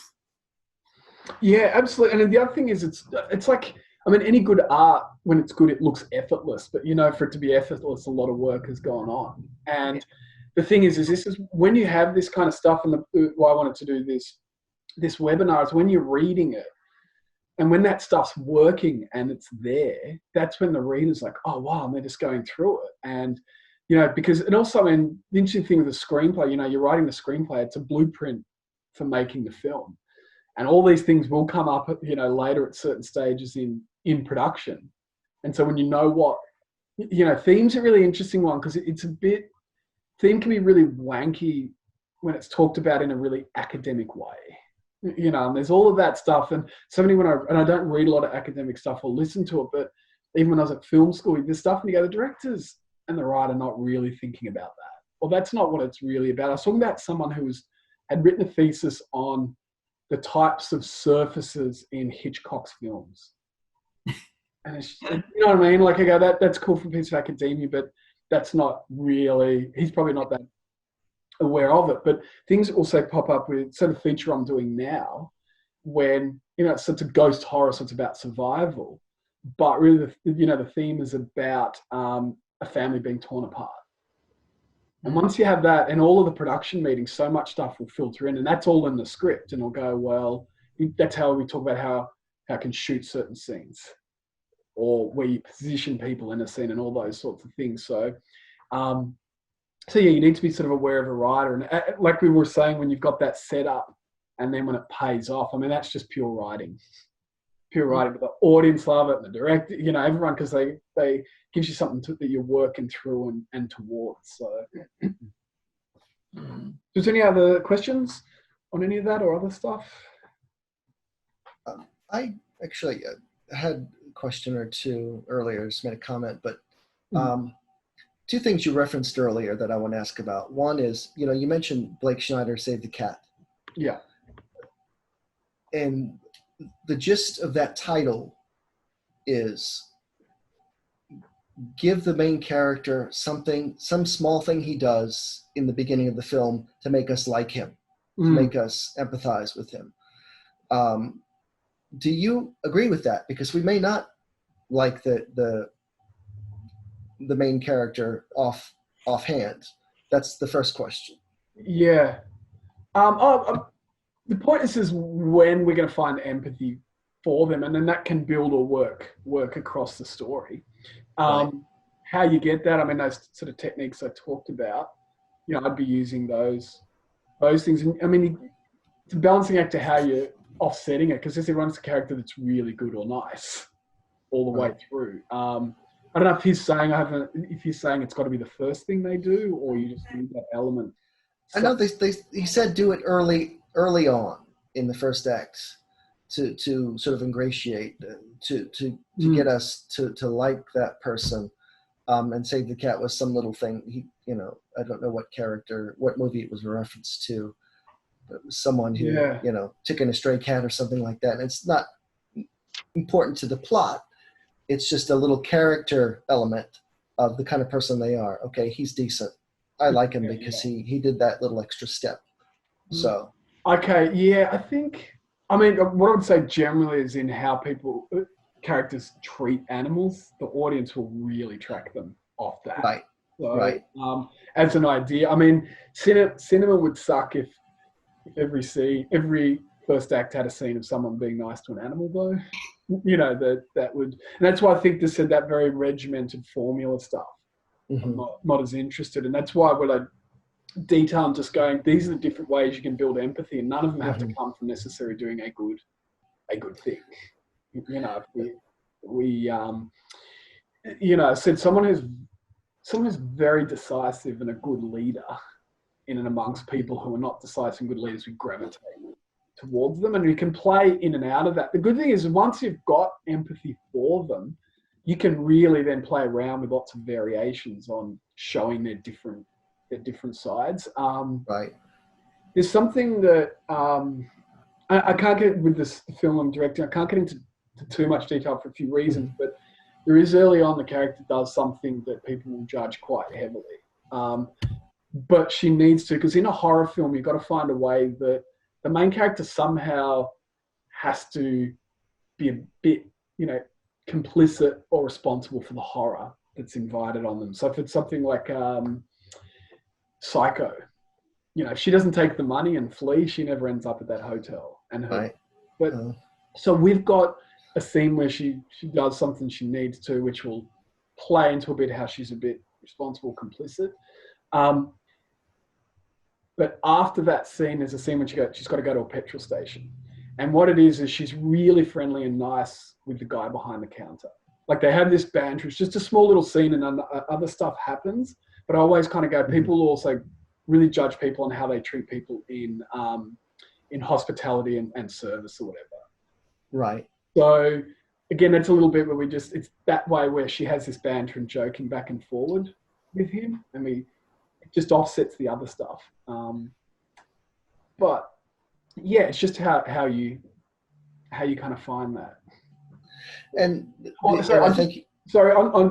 Yeah, absolutely. And the other thing is, it's like, I mean, any good art, when it's good, it looks effortless. But, for it to be effortless, a lot of work has gone on. And the thing is this is when you have this kind of stuff, and why I wanted to do this webinar is when you're reading it, and when that stuff's working and it's there, that's when the reader's like, oh, wow, and they're just going through it. And, because, and also, the interesting thing with the screenplay, you're writing the screenplay, it's a blueprint for making the film. And all these things will come up, later at certain stages in production. And so when what, theme's a really interesting one, because theme can be really wanky when it's talked about in a really academic way. And there's all of that stuff. And so many, I don't read a lot of academic stuff or listen to it, but even when I was at film school, there's stuff and you go, the directors and the writer are not really thinking about that. Well, that's not what it's really about. I was talking about someone who had written a thesis on the types of surfaces in Hitchcock's films. And it's, you know what I mean? Like, I go, that's cool for a piece of academia, but that's not really, he's probably not that aware of it. But things also pop up with sort of feature I'm doing now when, it's a ghost horror, so it's about survival. But really, the theme is about a family being torn apart. And once you have that, and all of the production meetings, so much stuff will filter in, and that's all in the script. And it'll go, well, that's how we talk about how I can shoot certain scenes, or where you position people in a scene, and all those sorts of things. So, you need to be sort of aware of a writer, and like we were saying, when you've got that setup, and then when it pays off, that's just pure writing. But the audience love it, and the director, everyone, because they gives you something that you're working through and towards. So, is there any other questions on any of that or other stuff? I actually had a question or two earlier, just made a comment, but two things you referenced earlier that I want to ask about. One is, you mentioned Blake Schneider Save the Cat. Yeah. And the gist of that title is give the main character some small thing he does in the beginning of the film to make us like him, to make us empathize with him. Do you agree with that? Because we may not like the main character offhand. That's the first question. Yeah. The point is when we're going to find empathy for them, and then that can build or work across the story. Right. How you get that, those sort of techniques I talked about, I'd be using those things. And it's a balancing act to how you're offsetting it, because everyone's a character that's really good or nice all the way through. I don't know if he's saying it's got to be the first thing they do, or you just need that element. I know he said do it early on in the first act to sort of ingratiate, to get us to like that person, and Save the Cat was some little thing. I don't know what movie it was a reference to. It was someone who, took in a stray cat or something like that. And it's not important to the plot. It's just a little character element of the kind of person they are. Okay, he's decent. I like him because he did that little extra step. So. Okay, yeah, I think, what I would say generally is in how characters treat animals, the audience will really track them off that. Right, so, right. As an idea, cinema would suck if every first act had a scene of someone being nice to an animal, though. That would, and that's why I think they said that very regimented formula stuff. I'm not as interested, and that's why when I detail, I'm just going, these are the different ways you can build empathy, and none of them have to come from necessarily doing a good thing. If we said someone who's very decisive and a good leader in and amongst people who are not decisive and good leaders, we gravitate towards them, and we can play in and out of that. The good thing is once you've got empathy for them, you can really then play around with lots of variations on showing their different sides. Right. There's something that I can't get with this film I'm directing. I can't get into too much detail for a few reasons, but there is early on the character does something that people will judge quite heavily. But she needs to, because in a horror film, you've got to find a way that the main character somehow has to be a bit, complicit or responsible for the horror that's invited on them. So if it's something like Psycho, if she doesn't take the money and flee, she never ends up at that hotel. But so we've got a scene where she does something she needs to, which will play into a bit how she's a bit responsible, complicit. But after that scene, there's a scene when she's got to go to a petrol station. And what it is she's really friendly and nice with the guy behind the counter. Like they have this banter. It's just a small little scene and other stuff happens. But I always kind of go, people also really judge people on how they treat people in hospitality and service or whatever. Right. So again, it's a little bit where it's that way where she has this banter and joking back and forward with him. And it just offsets the other stuff. But yeah, it's just how you kind of find that. And on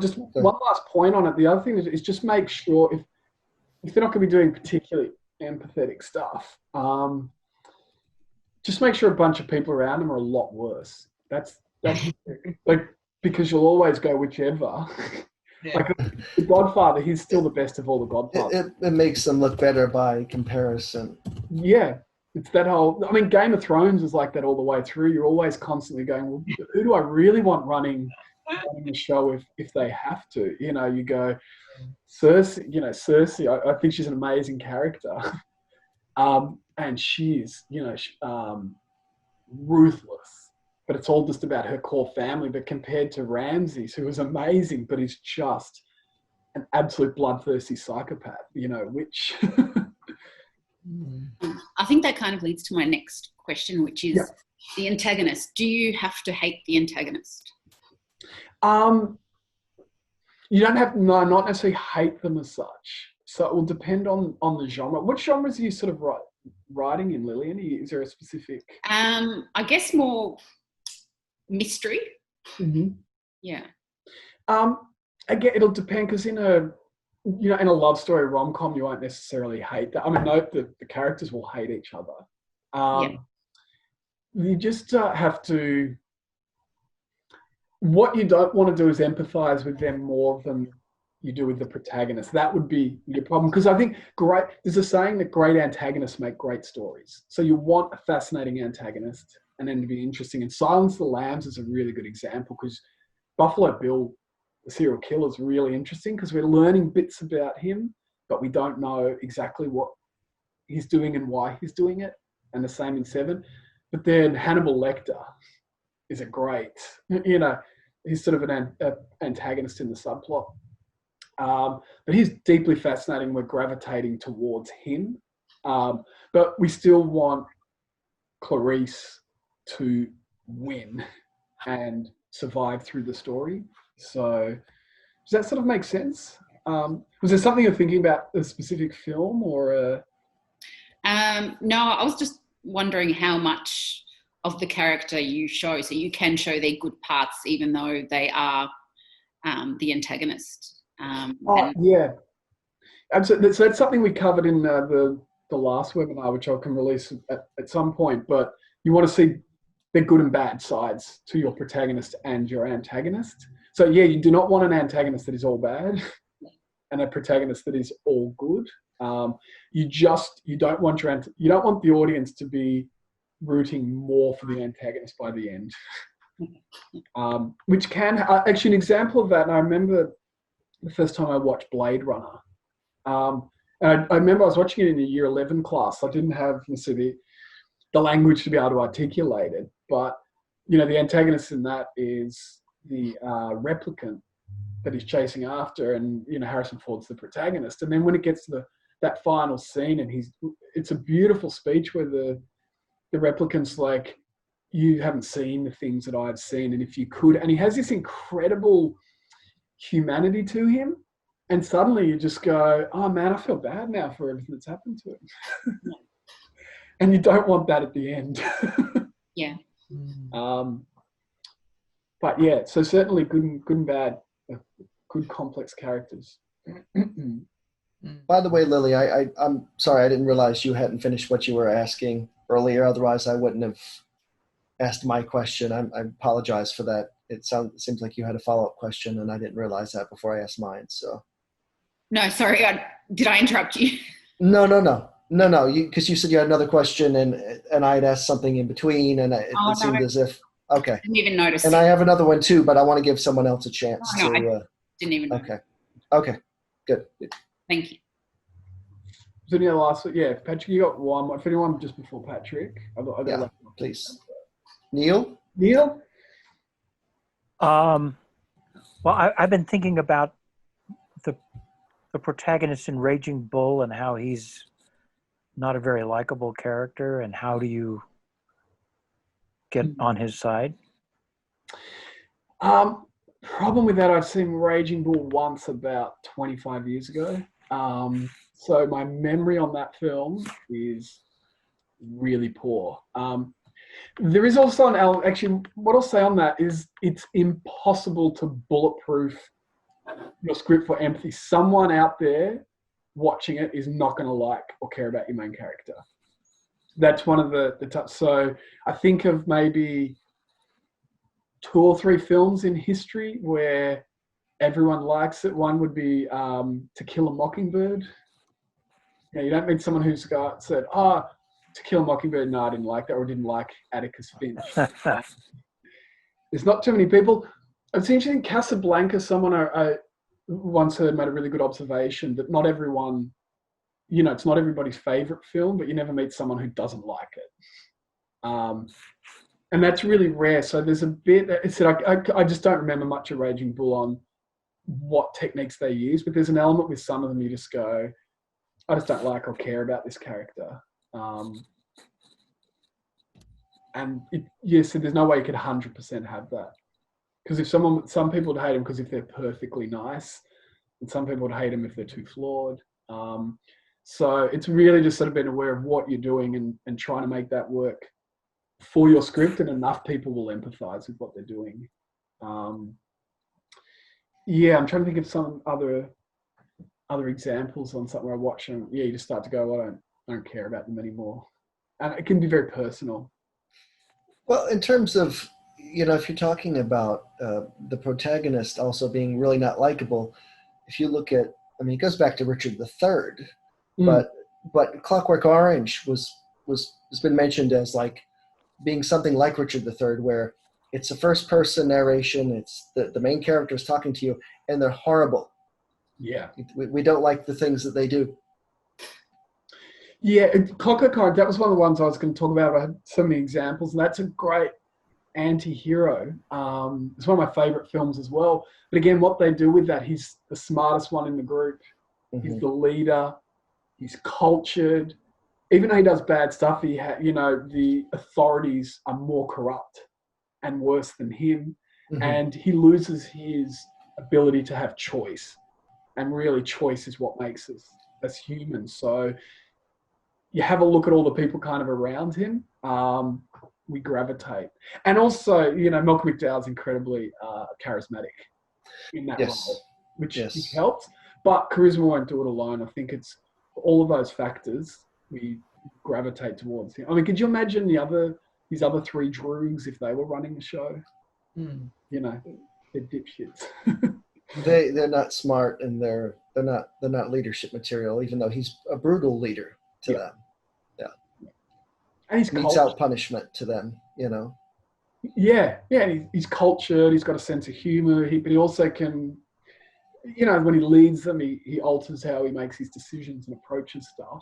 just one last point on it. The other thing is just make sure if they're not going to be doing particularly empathetic stuff, just make sure a bunch of people around them are a lot worse. That's like, because you'll always go whichever. Yeah. Like the Godfather, he's still the best of all the Godfathers. It makes them look better by comparison. Yeah. It's that whole, Game of Thrones is like that all the way through. You're always constantly going, well, who do I really want running the show if they have to? You go, Cersei, I think she's an amazing character. And she's, ruthless. But it's all just about her core family. But compared to Ramses, who is amazing, but is just an absolute bloodthirsty psychopath, which... I think that kind of leads to my next question, which is the antagonist. Do you have to hate the antagonist? You don't have not necessarily hate them as such. So it will depend on the genre. What genres are you sort of writing in, Lillian? Is there a specific? I guess more mystery. Mm-hmm. Yeah. Again, it'll depend because in a love story rom-com, you won't necessarily hate that. Note that the characters will hate each other. You just have to... What you don't want to do is empathize with them more than you do with the protagonist. That would be your problem. Because I think there's a saying that great antagonists make great stories. So you want a fascinating antagonist and then to be interesting. And Silence of the Lambs is a really good example because Buffalo Bill, the serial killer, is really interesting because we're learning bits about him, but we don't know exactly what he's doing and why he's doing it. And the same in Seven. But then Hannibal Lecter is a great, he's sort of an antagonist in the subplot. But he's deeply fascinating. We're gravitating towards him. But we still want Clarice to win and survive through the story. So does that sort of make sense? Was there something you're thinking about, a specific film or No, I was just wondering how much of the character you show. So you can show their good parts even though they are the antagonist. Yeah. Absolutely. So that's something we covered in the last webinar, which I can release at some point. But you want to see the good and bad sides to your protagonist and your antagonist. So yeah, you do not want an antagonist that is all bad and a protagonist that is all good. You don't want the audience to be rooting more for the antagonist by the end. Which can actually, an example of that, and I remember the first time I watched Blade Runner. And I remember I was watching it in a year 11 class. I didn't have necessarily the language to be able to articulate it, but the antagonist in that is the replicant that he's chasing after, and Harrison Ford's the protagonist. And then when it gets to that final scene, and it's a beautiful speech where the replicant's like, you haven't seen the things that I've seen, and if you could, and he has this incredible humanity to him, and suddenly you just go, oh man, I feel bad now for everything that's happened to him. And you don't want that at the end. Yeah. But yeah, so certainly good and bad, good complex characters. By the way, Lily, I'm sorry, I didn't realize you hadn't finished what you were asking earlier. Otherwise, I wouldn't have asked my question. I apologize for that. it seems like you had a follow-up question, and I didn't realize that before I asked mine. So. No, sorry. Did I interrupt you? No. Because you said you had another question, and I had asked something in between, and it seemed as if okay. Didn't even notice. And I have another one too, but I want to give someone else a chance I to. didn't even. Okay. Good. Thank you. Is there any other last? Yeah, Patrick, you got one. If anyone just before Patrick, Please. Neil. Well, I've been thinking about the protagonist in Raging Bull and how he's not a very likable character, and how do you get on his side? Problem with that, I've seen Raging Bull once about 25 years ago. So my memory on that film is really poor. There is also an element, actually, what I'll say on that is it's impossible to bulletproof your script for empathy. Someone out there watching it is not going to like or care about your main character. That's one of the so I think of maybe 2 or 3 films in history where everyone likes it. One would be To Kill a Mockingbird. You don't meet someone who's said, To Kill a Mockingbird, no, I didn't like that, or didn't like Atticus Finch. There's not too many people. It's interesting, Casablanca, someone I once heard made a really good observation that not everyone, it's not everybody's favorite film, but you never meet someone who doesn't like it. And that's really rare. So there's a bit, I just don't remember much of Raging Bull on what techniques they use, but there's an element with some of them you just go, I just don't like or care about this character. And so there's no way you could 100% have that. Because if some people would hate him because if they're perfectly nice, and some people would hate him if they're too flawed. So it's really just sort of being aware of what you're doing and trying to make that work for your script, and enough people will empathize with what they're doing. I'm trying to think of some other examples on something where I watch and you just start to go, well, I don't care about them anymore. And it can be very personal. Well, in terms of, if you're talking about the protagonist also being really not likable, if you look at, it goes back to Richard III, but Clockwork Orange has been mentioned as like being something like Richard III, where it's a first person narration, it's the main character is talking to you, and they're horrible. Yeah. We don't like the things that they do. Yeah, Clockwork Orange, that was one of the ones I was going to talk about. I had so many examples, and that's a great anti-hero. It's one of my favorite films as well. But again, what they do with that, he's the smartest one in the group. Mm-hmm. He's the leader. He's cultured. Even though he does bad stuff, the authorities are more corrupt and worse than him. Mm-hmm. And he loses his ability to have choice. And really, choice is what makes us as humans. So you have a look at all the people kind of around him, we gravitate. And also, Malcolm McDowell's incredibly charismatic in that role, which helps. But charisma won't do it alone. I think it's all of those factors we gravitate towards him. Could you imagine these other 3 droogs if they were running the show? They're dipshits. They're not smart, and they're not leadership material, even though he's a brutal leader to them. Yeah. And he's metes out punishment to them, Yeah, he's cultured, he's got a sense of humor, but he also can, when he leads them, he alters how he makes his decisions and approaches stuff.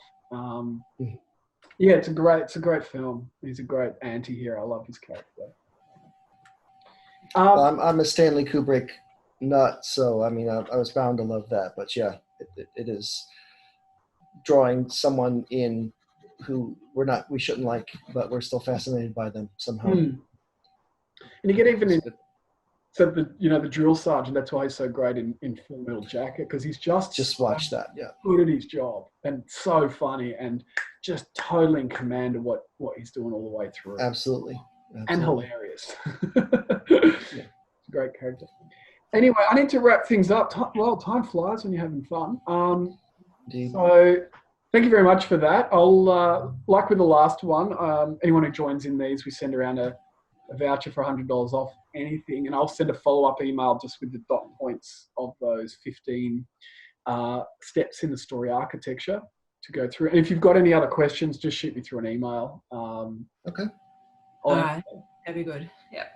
Yeah, it's a great film. He's a great anti-hero. I love his character. I'm a Stanley Kubrick nut, so I was bound to love that. But yeah, it is drawing someone in who we shouldn't like, but we're still fascinated by them somehow. And you get even the drill sergeant. That's why he's so great in Full Metal Jacket, because he's just watch that. Yeah, good at his job and so funny and just totally in command of what he's doing all the way through. Absolutely. And hilarious. Yeah, great character. Anyway, I need to wrap things up. Time flies when you're having fun. So thank you very much for that. I'll, like with the last one, anyone who joins in these, we send around a a voucher for $100 off anything, and I'll send a follow-up email just with the dot points of those 15 steps in the story architecture to go through. And if you've got any other questions, just shoot me through an email. Okay. All right. That'd be good. Yep.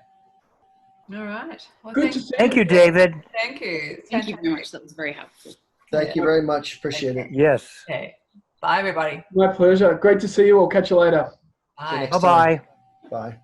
All right. Well, Good to see Thank you, David. Thank you. Thank you very much. That was very helpful. Thank you very much. Appreciate it. Yes. Okay. Bye, everybody. My pleasure. Great to see you all. Catch you later. Bye. Next time. Bye-bye. Bye.